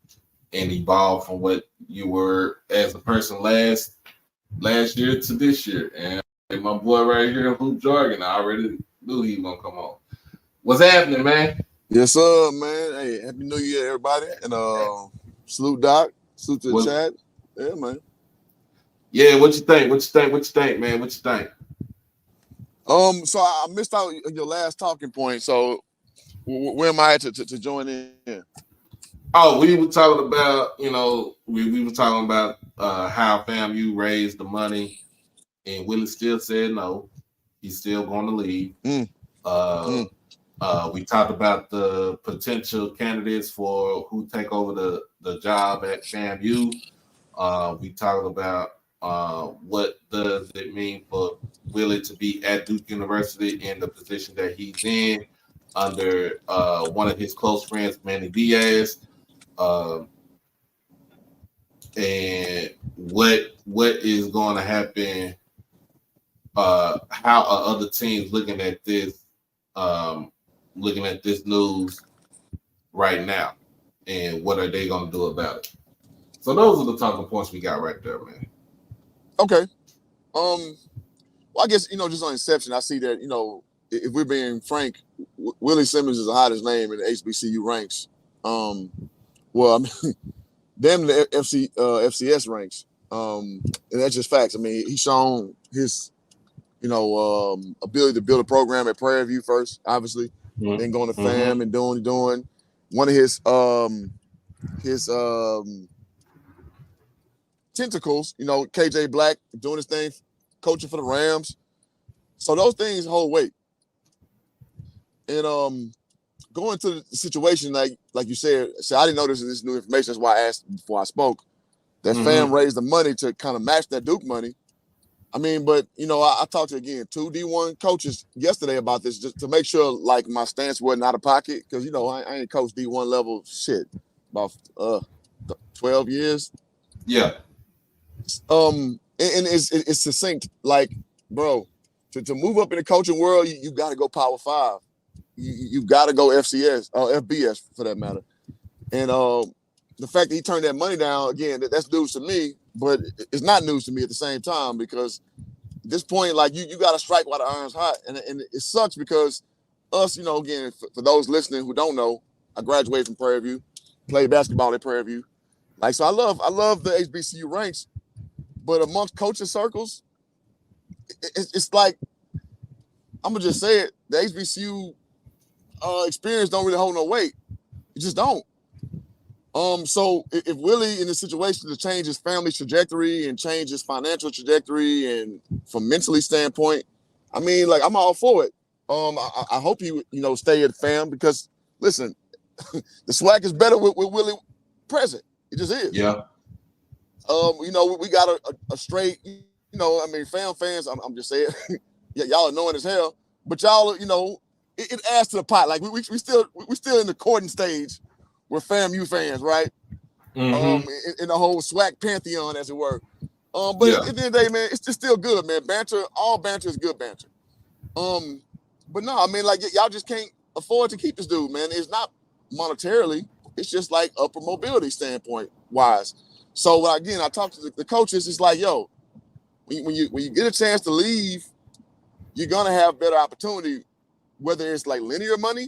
A: evolve from what you were as a person last year to this year. And my boy right here, Hoop Jargon, I already knew he was gonna come on. What's happening, man?
C: Yes, sir, man. Hey, Happy New Year, everybody. And salute Doc. Salute to the chat. Yeah, man.
A: Yeah, what you think, man? What you think?
C: So I missed out your last talking point. So where am I at to join in?
A: Oh, we were talking about, we were talking about how FAMU raised the money, and Willie still said no. He's still going to leave. We talked about the potential candidates for who take over the job at FAMU. We talked about what does it mean for Willie to be at Duke University in the position that he's in under one of his close friends, Manny Diaz. And what is going to happen? How are other teams looking at this news right now, and what are they going to do about it? So those are the talking points we got right there, man.
C: Okay. Well, I guess, just on inception, I see that, if we're being frank, Willie Simmons is the hottest name in the HBCU ranks. Well, I mean, damn the FCS ranks. And that's just facts. I mean, he's shown his, ability to build a program at Prairie View first, obviously, then going to FAM and doing one of his tentacles, KJ Black doing his thing, coaching for the Rams. So those things hold weight. And going to the situation, like you said, I didn't know this new information. That's why I asked before I spoke. That FAM raised the money to kind of match that Duke money. I mean, but, I talked to, again, 2 D1 coaches yesterday about this just to make sure, like, my stance wasn't out of pocket because, I ain't coached D1 level shit about 12 years.
A: Yeah.
C: And it's succinct. Like, bro, to move up in the coaching world, you got to go Power 5. You got to go FCS or FBS for that matter. And the fact that he turned that money down, again, that's news to me, but it's not news to me at the same time because at this point, like, you got to strike while the iron's hot. And it sucks because us, again, for those listening who don't know, I graduated from Prairie View, played basketball at Prairie View. Like, so I love the HBCU ranks, but amongst coaching circles, it's like, I'm going to just say it, the HBCU experience don't really hold no weight. It just don't. So if Willie in a situation to change his family trajectory and change his financial trajectory and from mentally standpoint, I mean, like, I'm all for it. I hope he, stay at FAM because, listen, the swag is better with Willie present. It just is.
A: Yeah.
C: We got a straight, I mean, FAM fans, I'm just saying, yeah, y'all annoying as hell, but y'all, it adds to the pot. Like we still in the courting stage. We're FAMU fans, right? In the whole SWAC pantheon, as it were. But at the end of the day, man, it's just still good, man. All banter is good banter. But no, I mean, like, y'all just can't afford to keep this dude, man. It's not monetarily. It's just like upper mobility standpoint wise. So again, I talked to the coaches. It's like, yo, when you get a chance to leave, you're gonna have better opportunity. Whether it's like linear money,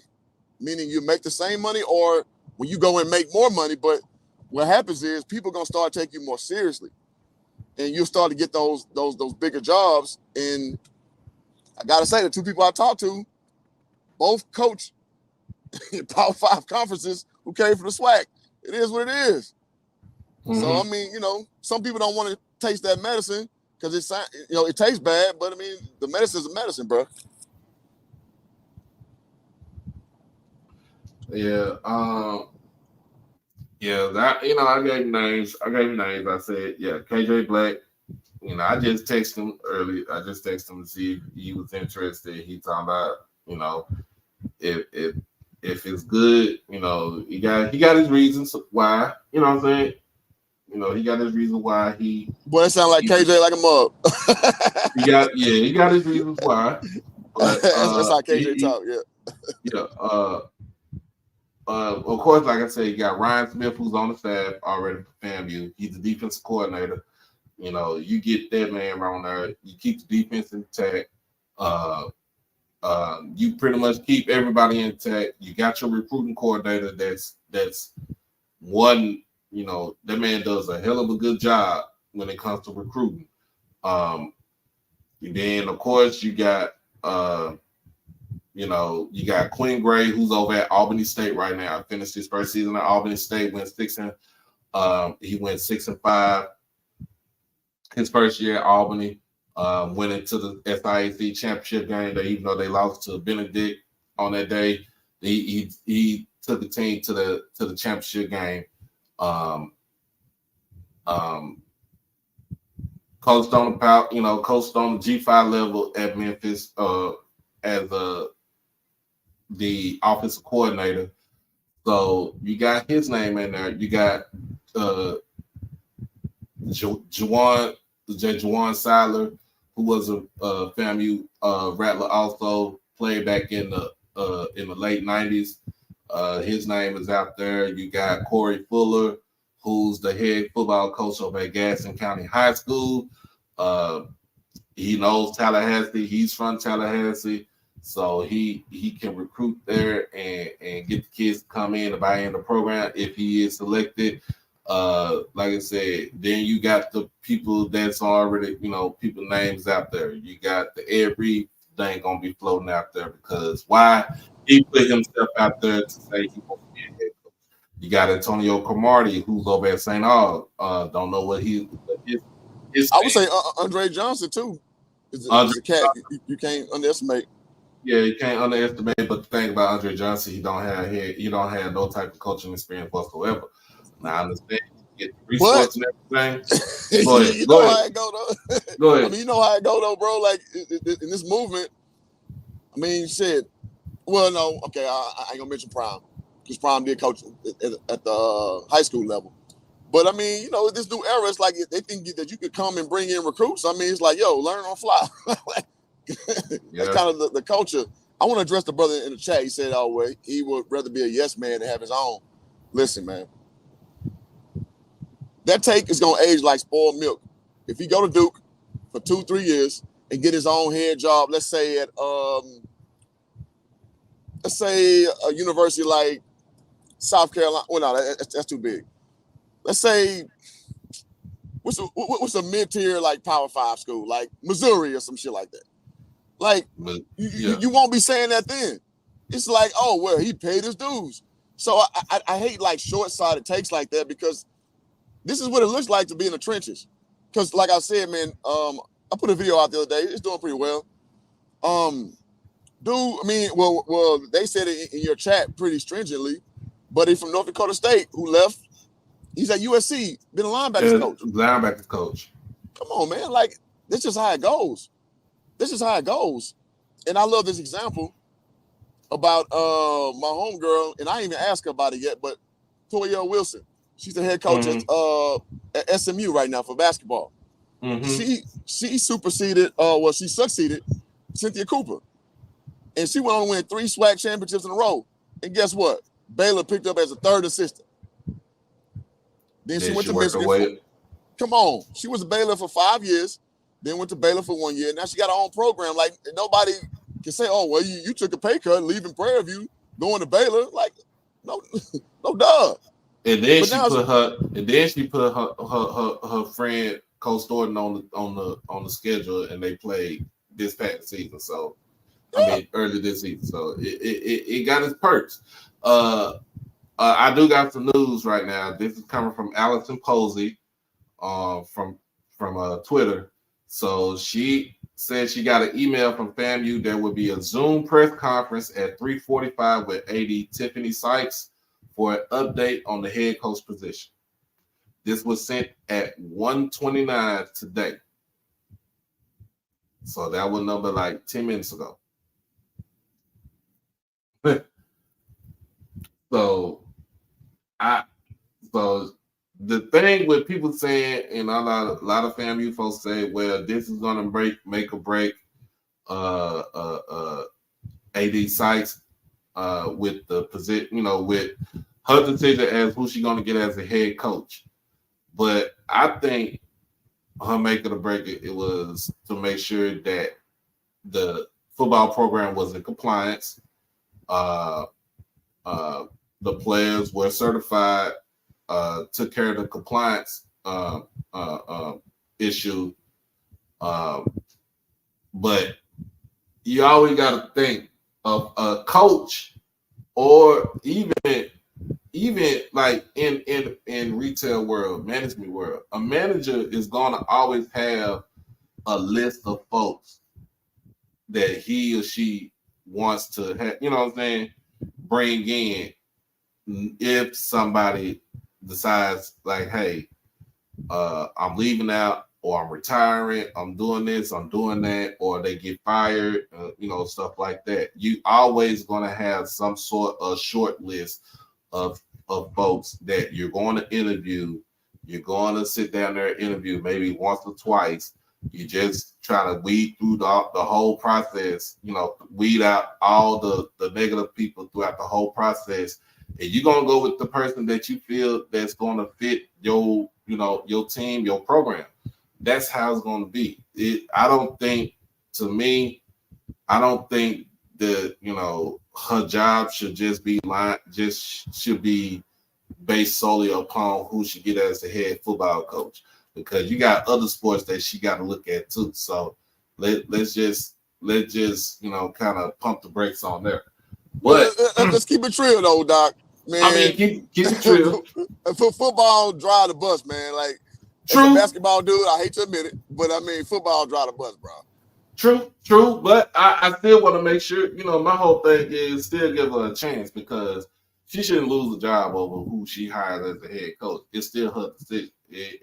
C: meaning you make the same money, or when you go and make more money. But what happens is people are gonna start taking you more seriously, and you'll start to get those bigger jobs. And I gotta say, the 2 people I talked to, both coach in Power 5 conferences who came from the SWAC. It is what it is. So I mean, some people don't want to taste that medicine because it's, it tastes bad. But I mean, the medicine's a medicine, bro.
A: Yeah. That, I gave names. I said, yeah, KJ Black. I just texted him early. I just texted him to see if he was interested. He talking about, if it's good, he got his reasons why. You know what I'm saying? He got his reasons why he. Boy,
C: that sound like KJ like a mug.
A: he got his reasons why. But,
C: that's how KJ talk. Yeah.
A: Of course, like I said, you got Ryan Smith, who's on the staff already for FAMU. He's the defensive coordinator. You get that man on there. You keep the defense intact. You pretty much keep everybody intact. You got your recruiting coordinator. That's one. That man does a hell of a good job when it comes to recruiting. Then of course you got. You got Quinn Gray, who's over at Albany State right now. Finished his first season at Albany State, went 6-5. His first year at Albany, went into the SIAC championship game. Even though they lost to Benedict on that day, he took the team to the championship game. Coached on the G5 level at Memphis as the offensive coordinator. So you got his name in there. You got Juwan Seiler, who was a FAMU Rattler, also played back in the late 90s. His name is out there. You got Corey Fuller, who's the head football coach over at Gaston County High School. he knows Tallahassee. He's from Tallahassee, so he can recruit there and get the kids to come in and buy in the program if he is selected. Like I said, then you got the people that's already, people names out there. You got the every thing gonna be floating out there because why he put himself out there to say he wants to be a head coach. You got Antonio Cromartie, who's over at St. Aug. Don't know what his
C: I would say Andre Johnson too. Is a cat you can't underestimate.
A: Yeah, you can't underestimate. But the thing about Andre Johnson, he don't have no type of coaching experience whatsoever. Now I understand you get resources and everything. Go ahead.
C: You know how it go though.
A: Go ahead.
C: I mean, you know how it go though, bro. Like in this movement, I mean, shit. Well, no, okay, I ain't gonna mention Prime because Prime did coach at the high school level. But I mean, this new era, it's like they think that you could come and bring in recruits. I mean, it's like, yo, learn on fly. That's kind of the culture. I want to address the brother in the chat. He said, "Oh, well, he would rather be a yes man than have his own." Listen, man, that take is gonna age like spoiled milk. If he go to Duke for 2-3 years and get his own head job, let's say at a university like South Carolina. Well, no, that's too big. Let's say what's a mid-tier like Power 5 school, like Missouri or some shit like that. Like you won't be saying that then. It's like, oh well, he paid his dues. So I hate like short-sighted takes like that because this is what it looks like to be in the trenches. Because like I said, man, I put a video out the other day. It's doing pretty well. Dude, I mean, well, they said it in your chat pretty stringently, but he's from North Dakota State who left. He's at USC, been a linebackers coach.
A: Linebackers coach.
C: Come on, man. Like, this is how it goes. This is how it goes. And I love this example about my homegirl, and I ain't even asked her about it yet, but Toya Wilson. She's the head coach at SMU right now for basketball. Mm-hmm. She superseded, she succeeded Cynthia Cooper. And she went on to win 3 SWAC championships in a row. And guess what? Baylor picked up as a third assistant. Then she went to Michigan. Come on. She was a Baylor for 5 years, then went to Baylor for 1 year. Now she got her own program. Like, nobody can say, oh, well, you took a pay cut leaving Prairie View, going to Baylor. Like, no duh.
A: And then she put her friend Coach Thornton on the schedule, and they played this past season. So early this season. So it got its perks. I do got some news right now. This is coming from Allison Posey, from Twitter. So she said she got an email from FAMU. There will be a Zoom press conference at 3:45 with AD Tiffany Sykes for an update on the head coach position. This was sent at 1:29 today. So that was number like 10 minutes ago. So the thing with people saying, and a lot of FAMU folks say, well, this is gonna make or break AD Sykes with the position, with her decision as who she's gonna get as a head coach. But I think her make or break it was to make sure that the football program was in compliance. The players were certified, took care of the compliance issue. But you always got to think of a coach, or even like in retail world, management world, a manager is going to always have a list of folks that he or she wants to have, bring in if somebody decides like, hey, I'm leaving out, or I'm retiring, I'm doing this, I'm doing that, or they get fired, stuff like that. You always going to have some sort of short list of folks that you're going to interview. You're going to sit down there and interview maybe once or twice. You just try to weed through the whole process, weed out all the negative people throughout the whole process. And you're going to go with the person that you feel that's going to fit your team, your program. that's how it's going to be. I don't think, to me, I don't think that, her job should just be should be based solely upon who she get as the head football coach, because you got other sports that she got to look at too. So let's just kind of pump the brakes on there. But
C: let's keep it real though, Doc. Man,
A: I mean, keep it real.
C: For football, drive the bus, man. Like,
A: True.
C: As a basketball dude, I hate to admit it, but I mean, football drive the bus, bro.
A: True. But I still want to make sure, my whole thing is still give her a chance, because she shouldn't lose a job over who she hires as the head coach. It's still her decision.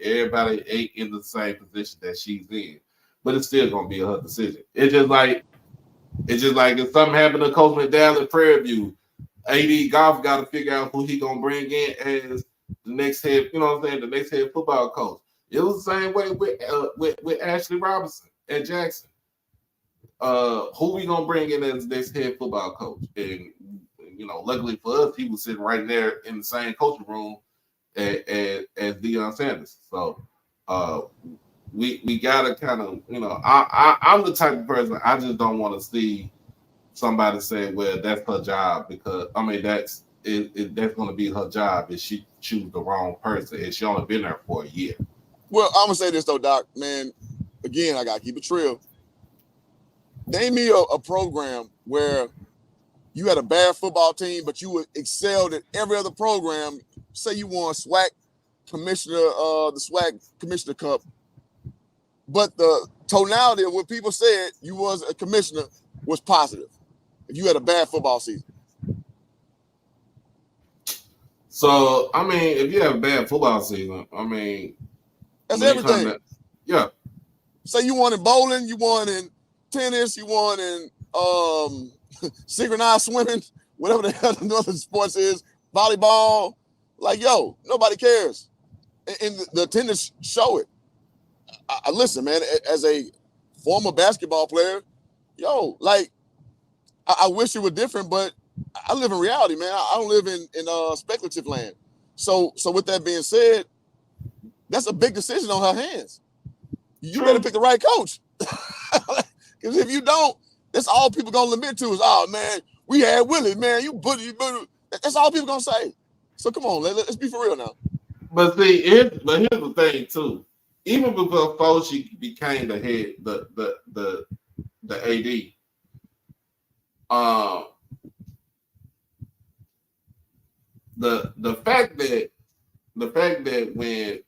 A: Everybody ain't in the same position that she's in, but it's still gonna be her decision. It's just like if something happened to Coach McDowell at Prairie View, AD Golf got to figure out who he gonna bring in as the next head, the next head football coach. It was the same way with Ashley Robinson at Jackson. Who we gonna bring in as next head football coach? And luckily for us, he was sitting right there in the same coaching room as Deion Sanders. So we gotta kind of, I'm the type of person, I just don't want to see somebody say, well, that's her job, because that's going to be her job if she choose the wrong person and she only been there for a year.
C: Well, I'm gonna say this though, Doc. Man, again, I gotta keep it real. Name me a program where you had a bad football team, but you excelled at every other program. Say you won SWAC commissioner, the SWAC commissioner cup, but the tonality of what people said you was a commissioner was positive. If you had a bad football season.
A: So, if you have a bad football season,
C: that's everything.
A: Yeah.
C: Say you won in bowling, you won in tennis, you won in synchronized swimming, whatever the hell another sports is, volleyball. Like, yo, nobody cares. And the attendance show it. I listen, man, as a former basketball player, yo, like, I wish it were different, but I live in reality, man. I don't live in speculative land. So with that being said, that's a big decision on her hands. You better pick the right coach. Because if you don't, that's all people gonna lament to is, oh man, we had Willie, man. You buddy. That's all people gonna say. So come on, let's be for real now.
A: But see, here's the thing too. Even before she became the head, the AD, the fact that when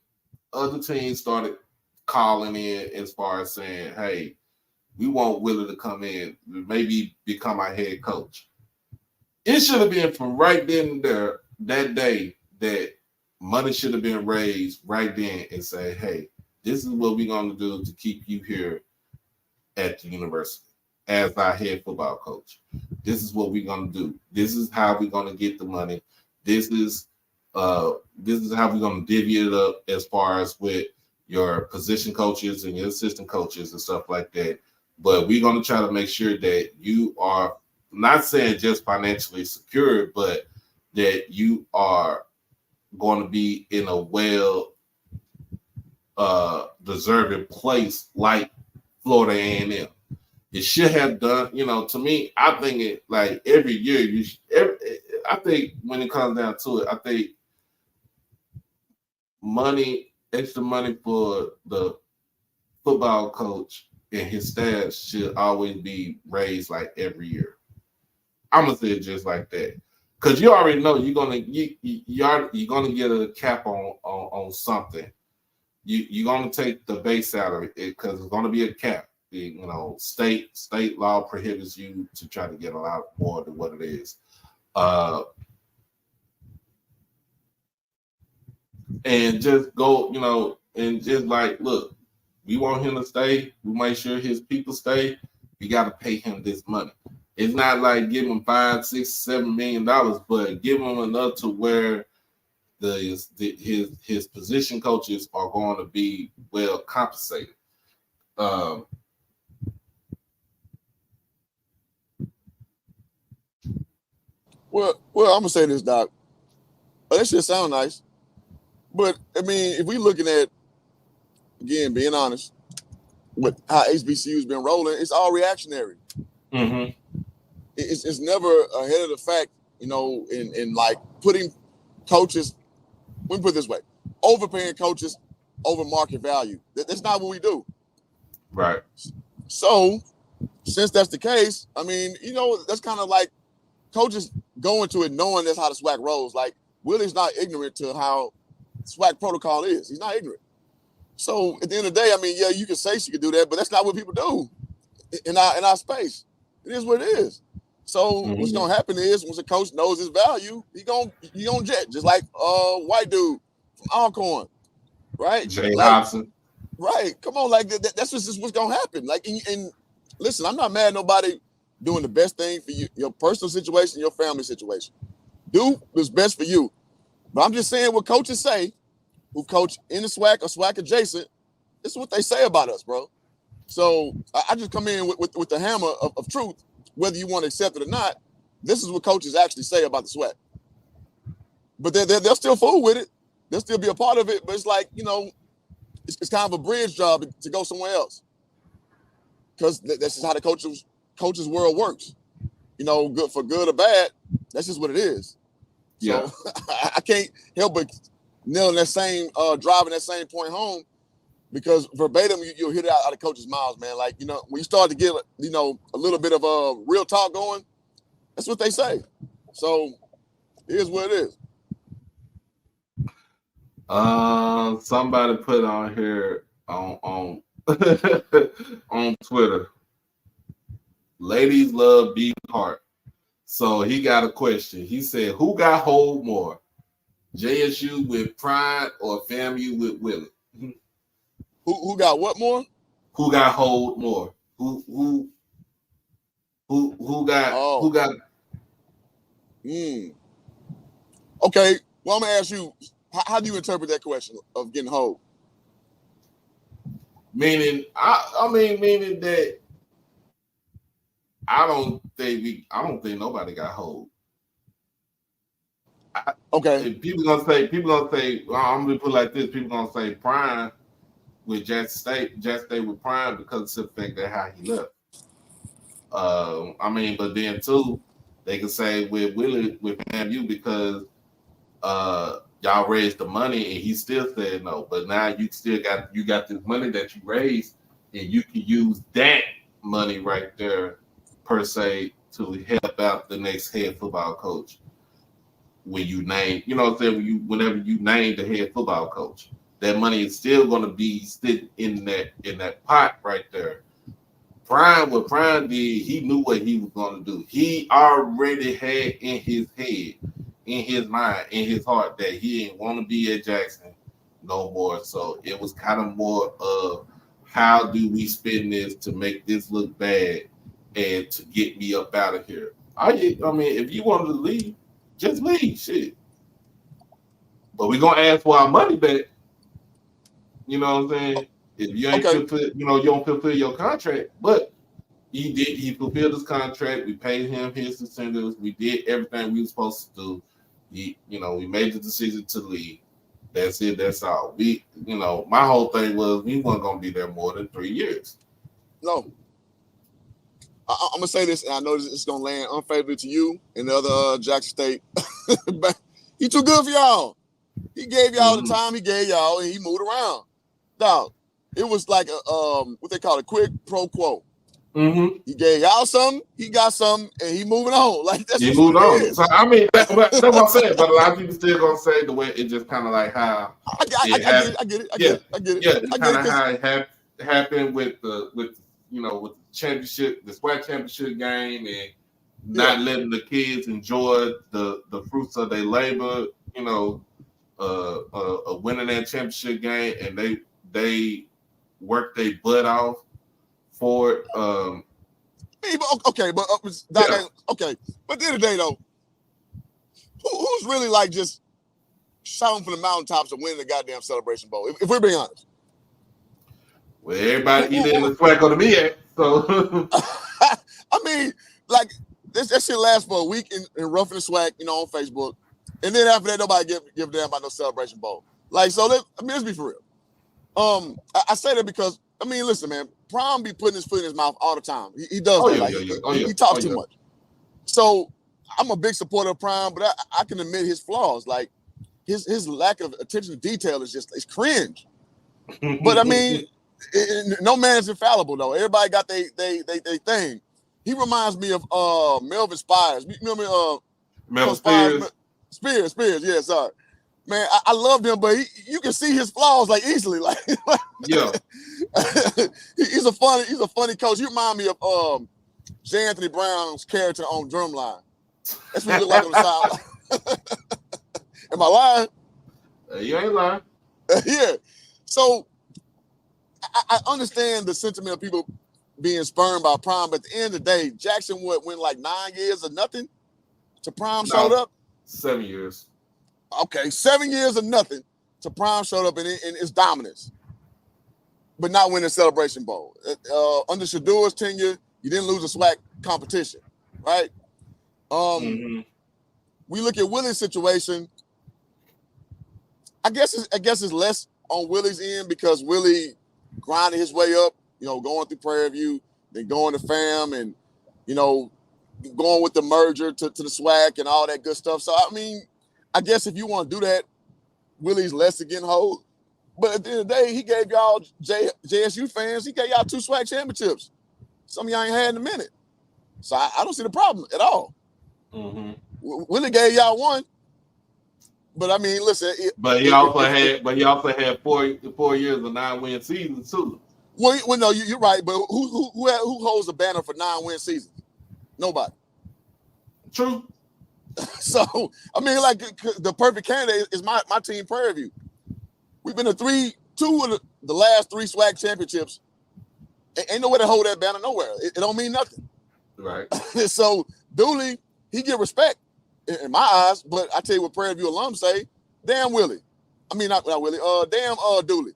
A: other teams started calling in as far as saying, hey, we want Willie to come in, maybe become our head coach. It should have been from right then and there, that day, that money should have been raised right then and say, hey, this is what we're going to do to keep you here at the university as our head football coach. This is what we're going to do. This is how we're going to get the money. This is how we're going to divvy it up as far as with your position coaches and your assistant coaches and stuff like that. But we're going to try to make sure that you are not saying just financially secure, but that you are going to be in a well deserving place like Florida A&M. It should have done, to me, I think it like every year, I think when it comes down to it, I think extra money for the football coach and his staff should always be raised like every year. I'm gonna say it just like that, because you already know you're gonna get a cap on something. You're gonna take the base salary because it's gonna be a cap. State law prohibits you to try to get a lot more than what it is. And just go, and just like, look, we want him to stay. We make sure his people stay. We got to pay him this money. It's not like give him $5, $6, $7 million, but give him enough to where his position coaches are going to be well compensated. Well,
C: I'm gonna say this, Doc. That shit sound nice, but I mean, if we looking at again, being honest with how HBCU's been rolling, it's all reactionary.
A: Mm-hmm.
C: It's never ahead of the fact, in like putting coaches, let me put it this way, overpaying coaches over market value. That's not what we do.
A: Right.
C: So, since that's the case, I mean, that's kind of like coaches going to it knowing that's how the SWAC rolls. Like, Willie's not ignorant to how SWAC protocol is. He's not ignorant. So, at the end of the day, I mean, yeah, you can say she could do that, but that's not what people do in our space. It is what it is. So, what's going to happen is once a coach knows his value, he gonna jet, just like white dude from Alcorn, right?
A: Jay
C: like,
A: Hobson.
C: Right. Come on, like that's just what's gonna happen. Like, and listen, I'm not mad at nobody doing the best thing for you, your personal situation, your family situation. Do what's best for you. But I'm just saying what coaches say, who coach in the SWAC or SWAC adjacent, this is what they say about us, bro. So I just come in with the hammer of truth, whether you want to accept it or not. This is what coaches actually say about the SWAC. But they'll still fool with it. They'll still be a part of it. But it's like, it's kind of a bridge job to go somewhere else, because that's just how the coaches world works. Good for good or bad, that's just what it is.
A: Yeah.
C: So I can't help but nail that same driving that same point home, because verbatim you'll hear that out of coaches' mouths, man. Like, when you start to get a little bit of real talk going, that's what they say. So here's what it is.
A: Somebody put on here on on Twitter, ladies love being Hart. So he got a question. He said, who got hold more? JSU with Pride or FAMU with Willie?
C: Who got what more?
A: Who got hold more? Who got
C: Okay, well, I'm gonna ask you, how do you interpret that question of getting hold?
A: Meaning, meaning that I don't think nobody got hold.
C: Okay.
A: People gonna say, well, I'm gonna put it like this. People gonna say Prime with Jackson State with Prime because of the fact that how he left. But then too, they can say with Willie with FAMU because y'all raised the money and he still said no. But now you got this money that you raised and you can use that money right there per se to help out the next head football coach. When you name, whenever you name the head football coach, that money is still going to be sitting in that pot right there. What Prime did, he knew what he was going to do. He already had in his head, in his mind, in his heart that he didn't want to be at Jackson no more. So it was kind of more of how do we spend this to make this look bad and to get me up out of here. If you wanted to leave, just leave, shit. But we're gonna ask for our money back. You know what I'm saying? If you ain't fulfill, you don't fulfill your contract. But he fulfilled his contract. We paid him his incentives. We did everything we were supposed to do. We made the decision to leave. That's it. That's all. My whole thing was we weren't gonna be there more than 3 years.
C: No. I'm gonna say this, and I know it's gonna land unfavorably to you and the other Jackson State. But he too good for y'all. He gave y'all the time he gave y'all, and he moved around. Dog, it was like what they call a quid pro quo.
A: Mm-hmm.
C: He gave y'all something, he got something, and he moving on. Like that's
A: he
C: what
A: moved on.
C: Is.
A: So that's what I'm saying. But a lot of people still gonna say the way it just kind of like how
C: I get it.
A: Yeah, it's kind of how it happened with the championship, the SWAC championship game, and not letting the kids enjoy the fruits of their labor. Winning that championship game, and they worked their butt off for it.
C: Okay, but okay. But at the end of the day, though, who's really like just shouting from the mountaintops and winning the goddamn Celebration Bowl? If we're being honest.
A: Well, everybody either in the SWAC or the MEAC. So
C: I mean, like that shit lasts for a week in Roughing the SWAC, on Facebook, and then after that, nobody give a damn about no Celebration Bowl. Like, so let's be for real. I say that because I mean, listen, man, Prom be putting his foot in his mouth all the time. He does
A: Oh
C: that.
A: yeah,
C: Like
A: yeah, yeah. Oh yeah.
C: he talks
A: Oh,
C: too
A: yeah.
C: much. So I'm a big supporter of Prime, but I can admit his flaws. Like his lack of attention to detail is just it's cringe. But I mean, no man's infallible though. Everybody got they thing. He reminds me of Melvin Spires. You remember
A: Melvin
C: Spires?
A: Spears.
C: Spears. Yeah, sorry. Man, I loved him, but you can see his flaws like easily. Like
A: Yeah.
C: he's a funny coach. You remind me of J. Anthony Brown's character on Drumline. That's what he looked like on the sideline. Am I lying?
A: You ain't lying.
C: Yeah. So I understand the sentiment of people being spurned by Prime, but at the end of the day, Jackson went like 9 years of nothing to Prime showed up.
A: 7 years.
C: Okay, 7 years of nothing to Prime showed up in its dominance, but not win the Celebration Bowl. Under Shadour's tenure, you didn't lose a SWAC competition, right? We look at Willie's situation. I guess it's less on Willie's end because Willie grinded his way up, going through Prairie View, then going to FAM, and going with the merger to the SWAC and all that good stuff. So I mean, I guess if you want to do that, Willie's less to get hold. But at the end of the day, he gave y'all JSU fans, he gave y'all 2 SWAC championships. Some of y'all ain't had in a minute. So I don't see the problem at all. Willie gave y'all 1. But I mean, listen.
A: But he also had 4 years of 9-win seasons too.
C: Well, no, you're right. But who holds the banner for 9-win seasons? Nobody.
A: True.
C: So I mean, like the perfect candidate is my team, Prairie View. We've been to 2 of the last 3 SWAC championships. Ain't nowhere to hold that banner nowhere. It don't mean nothing.
A: Right.
C: So Dooley, he get respect in my eyes, but I tell you what Prairie View alums say, damn Willie. I mean, not Willie, damn Dooley.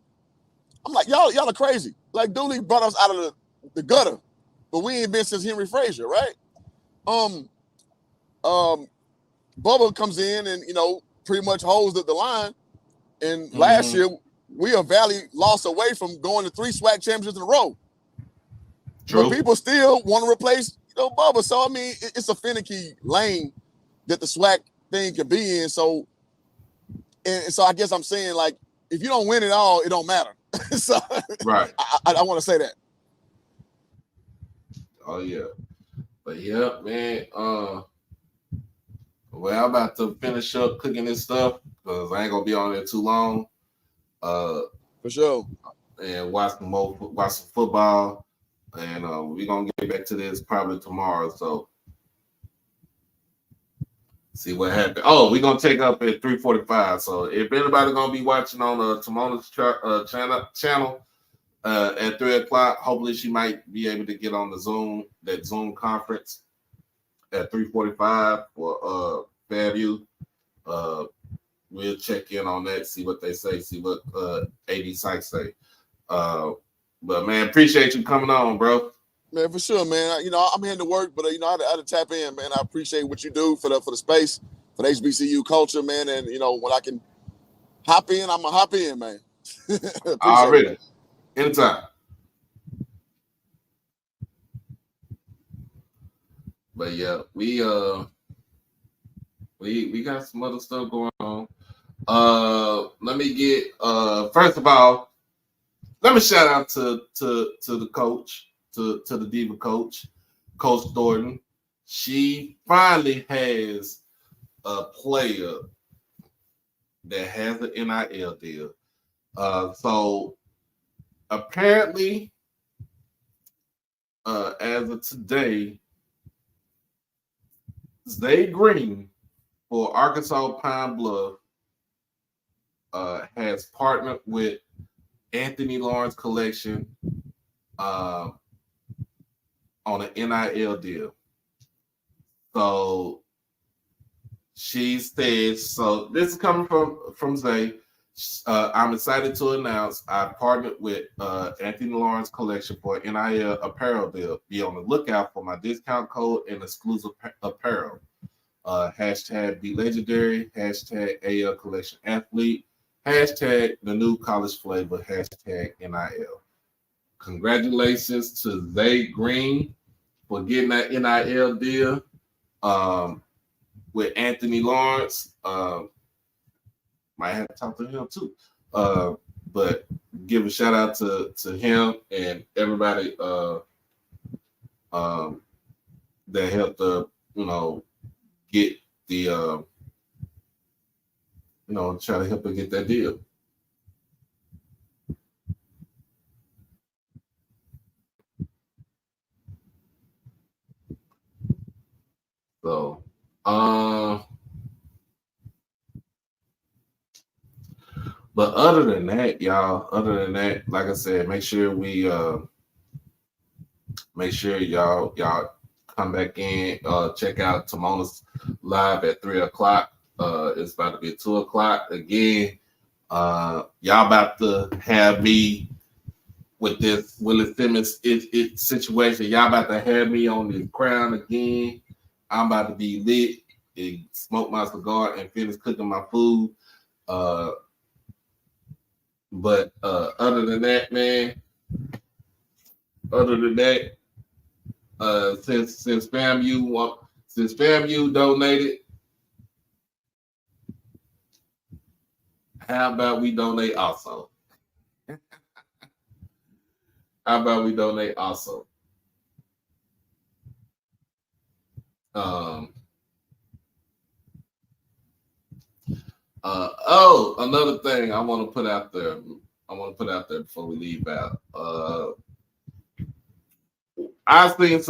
C: I'm like, y'all are crazy. Like Dooley brought us out of the gutter, but we ain't been since Henry Frazier, right? Bubba comes in and, pretty much holds the line. And last year, we are Valley lost away from going to 3 SWAC championships in a row. True. But people still want to replace, Bubba. So, I mean, it's a finicky lane that the SWAC thing could be in. So I guess I'm saying, like, if you don't win it all, it don't matter. So
A: right.
C: I want to say that.
A: Oh, yeah. But, yeah, man, well, I'm about to finish up cooking this stuff because I ain't gonna be on there too long.
C: For sure.
A: And watch some football, and we're gonna get back to this probably tomorrow. So see what happens. Oh, we're gonna take up at 3:45. So if anybody gonna be watching on Timona's channel at 3:00, hopefully she might be able to get on the Zoom conference at 3:45 for FAMU. We'll check in on that, see what they say, see what AD Sykes say. But man, appreciate you coming on, bro.
C: Man, for sure, man. I'm heading to work, but I had to tap in, man. I appreciate what you do for the space, for the HBCU culture, man. And when I can hop in, I'm gonna hop in, man.
A: Already, anytime. But yeah, we got some other stuff going on. Let me get first of all, let me shout out to the coach, to the Diva coach, Coach Thornton. She finally has a player that has an NIL deal. So apparently, as of today, Zay Green for Arkansas Pine Bluff has partnered with Anthony Lawrence Collection on an NIL deal. So she says, so this is coming from Zay. I'm excited to announce I partnered with Anthony Lawrence Collection for an NIL apparel deal. Be on the lookout for my discount code and exclusive apparel. Hashtag Be Legendary, hashtag AL Collection Athlete, Hashtag the new college flavor. Hashtag NIL. Congratulations to Zay Green for getting that NIL deal with Anthony Lawrence. Might have to talk to him too. But give a shout out to him and everybody that helped get the try to help her get that deal. So but other than that, y'all, like I said, make sure y'all come back in, check out Timona's live at 3:00. It's about to be 2:00 again. Y'all about to have me with this Willie Simmons situation. Y'all about to have me on this crown again. I'm about to be lit and smoke my cigar and finish cooking my food. But other than that, man, since FAMU donated, how about we donate also? Another thing I want to put out there before we leave out. I've seen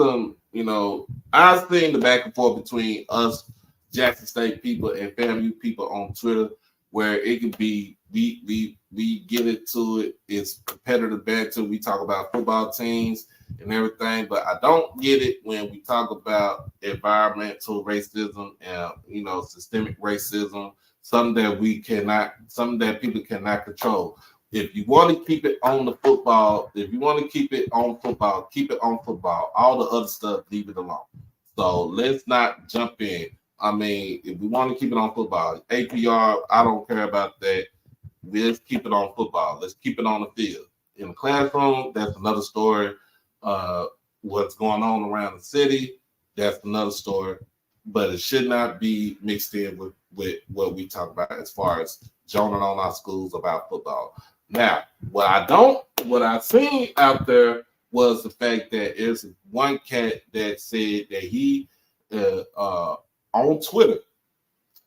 A: the back and forth between us Jackson State people and FAMU people on Twitter, where it could be we get into it. It's competitive banter. We talk about football teams and everything, but I don't get it when we talk about environmental racism and systemic racism, something that people cannot control. If you want to keep it on the football, keep it on football. All the other stuff, leave it alone. So let's not jump in. I mean, if we want to keep it on football, APR, I don't care about that. Let's keep it on football. Let's keep it on the field. In the classroom, that's another story. What's going on around the city, that's another story. But it should not be mixed in with what we talk about as far as joining on our schools about football. Now, what I seen out there was the fact that there's one cat that said that he on Twitter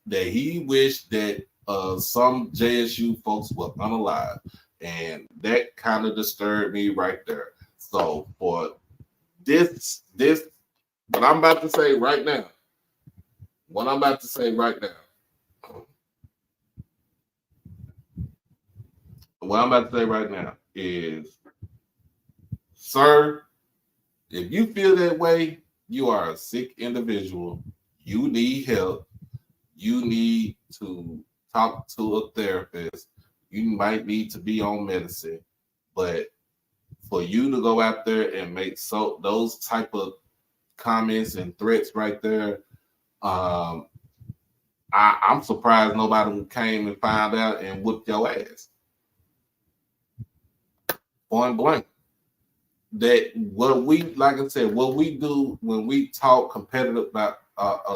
A: that he wished that some JSU folks were unalive, and that kind of disturbed me right there. So for this, what I'm about to say right now is, sir, if you feel that way, you are a sick individual. You need help. You need to talk to a therapist. You might need to be on medicine. But for you to go out there and make those type of comments and threats right there, I'm surprised nobody came and found out and whooped your ass. Point blank. That what we do when we talk competitive about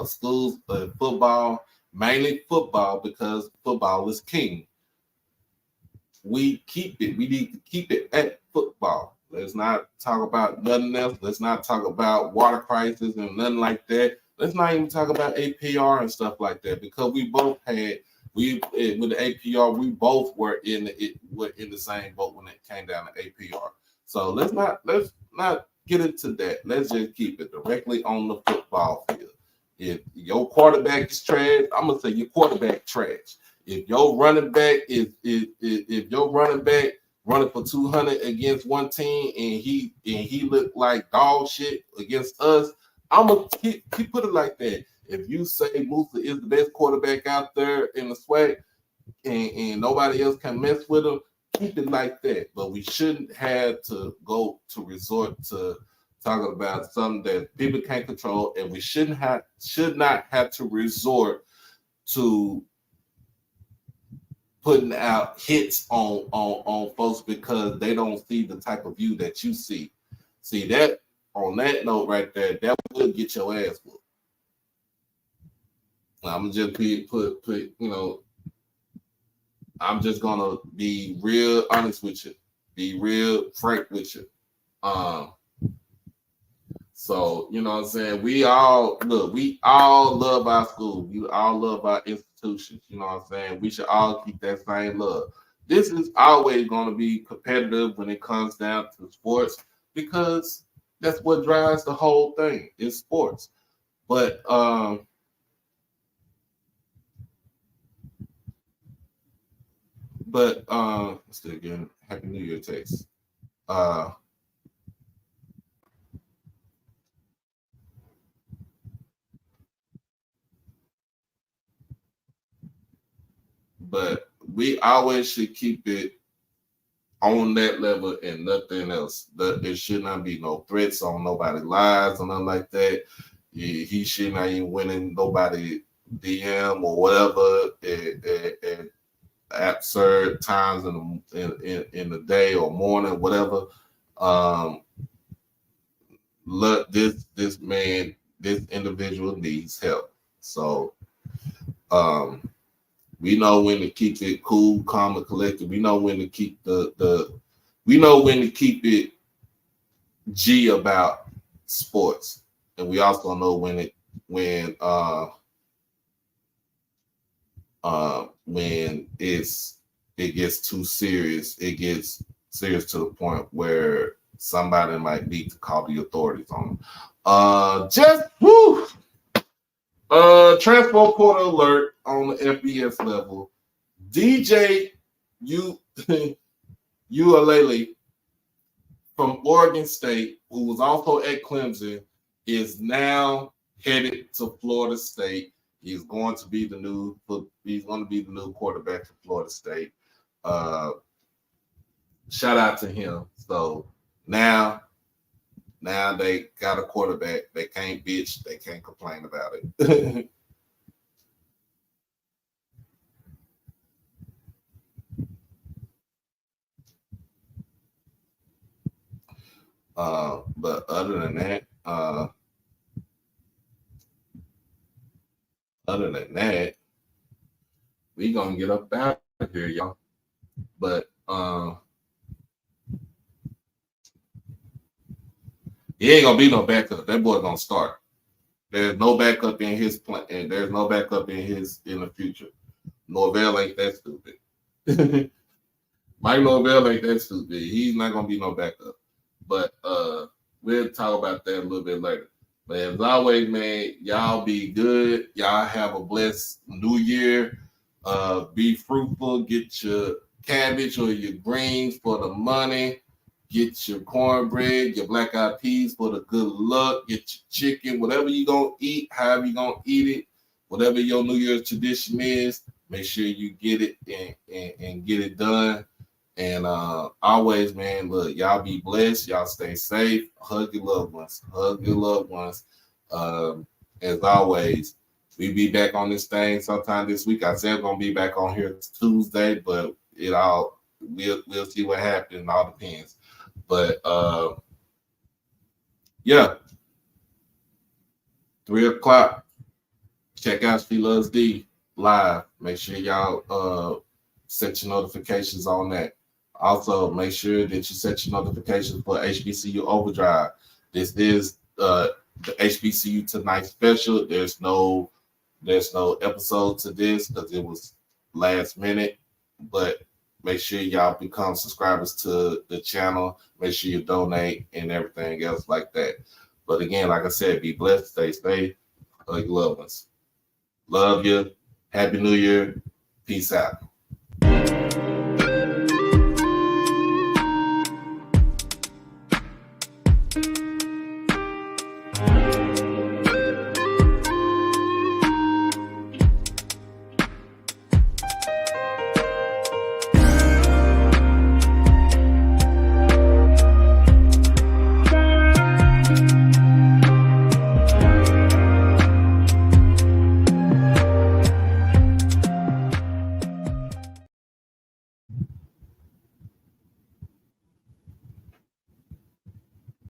A: schools, football, mainly football, because football is king. We need to keep it at football. Let's not talk about nothing else. Let's not talk about water crisis and nothing like that. Let's not even talk about APR and stuff like that, because we both had with the APR, we both were in the same boat when it came down to APR. So let's not get into that. Let's just keep it directly on the football field. If your quarterback is trash, I'm gonna say your quarterback trash. If your running back running for 200 against one team and he looked like dog shit against us, I'm gonna keep put it like that. If you say Musa is the best quarterback out there in the SWAC and nobody else can mess with him, keep it like that. But we shouldn't have to resort to talking about something that people can't control, and we should not have to resort to putting out hits on folks because they don't see the type of view that you see. See that on that note right there, that will get your ass whooped. I'm just I'm just gonna be real honest with you, be real frank with you. So you know what I'm saying? We all love our school, we all love our institutions, you know what I'm saying? We should all keep that same love. This is always gonna be competitive when it comes down to sports because that's what drives the whole thing, is sports. But let's do it again. Happy New Year text. But we always should keep it on that level and nothing else. There should not be no threats on nobody's lives or nothing like that. He should not even winning nobody DM or whatever at absurd times in the day or morning, whatever. Look, this individual needs help. So we know when to keep it cool, calm, and collected. We know when to keep we know when to keep it G about sports, and we also know when it gets too serious. It gets serious to the point where somebody might need to call the authorities on them. Transport portal alert on the FBS level. DJ Ualele from Oregon State, who was also at Clemson, is now headed to Florida State. He's going to be the new quarterback for Florida State. Shout out to him. So now they got a quarterback. They can't bitch. They can't complain about it. But other than that, we gonna get up out of here, y'all. But he ain't gonna be no backup. That boy gonna start. There's no backup in his plan, and there's no backup in the future. Norvell ain't that stupid. Mike Norvell ain't that stupid. He's not gonna be no backup. But we'll talk about that a little bit later. But as always, man, y'all be good. Y'all have a blessed new year. Be fruitful. Get your cabbage or your greens for the money. Get your cornbread, your black eyed peas for the good luck. Get your chicken, whatever you gonna eat, however you gonna eat it, whatever your New Year's tradition is. Make sure you get it and get it done. And always, man, look, y'all be blessed. Y'all stay safe. Hug your loved ones. Hug your loved ones. As always, we be back on this thing sometime this week. I said we're gonna be back on here Tuesday, but we'll see what happens. It all depends. But yeah, 3:00. Check out She Loves D live. Make sure y'all set your notifications on that. Also, make sure that you set your notifications for HBCU Overdrive. This is the HBCU Tonight special. There's no episode to this because it was last minute, but make sure y'all become subscribers to the channel. Make sure you donate and everything else like that. But again, like I said, be blessed, stay safe, hug your loved ones. Love you. Happy New Year. Peace out.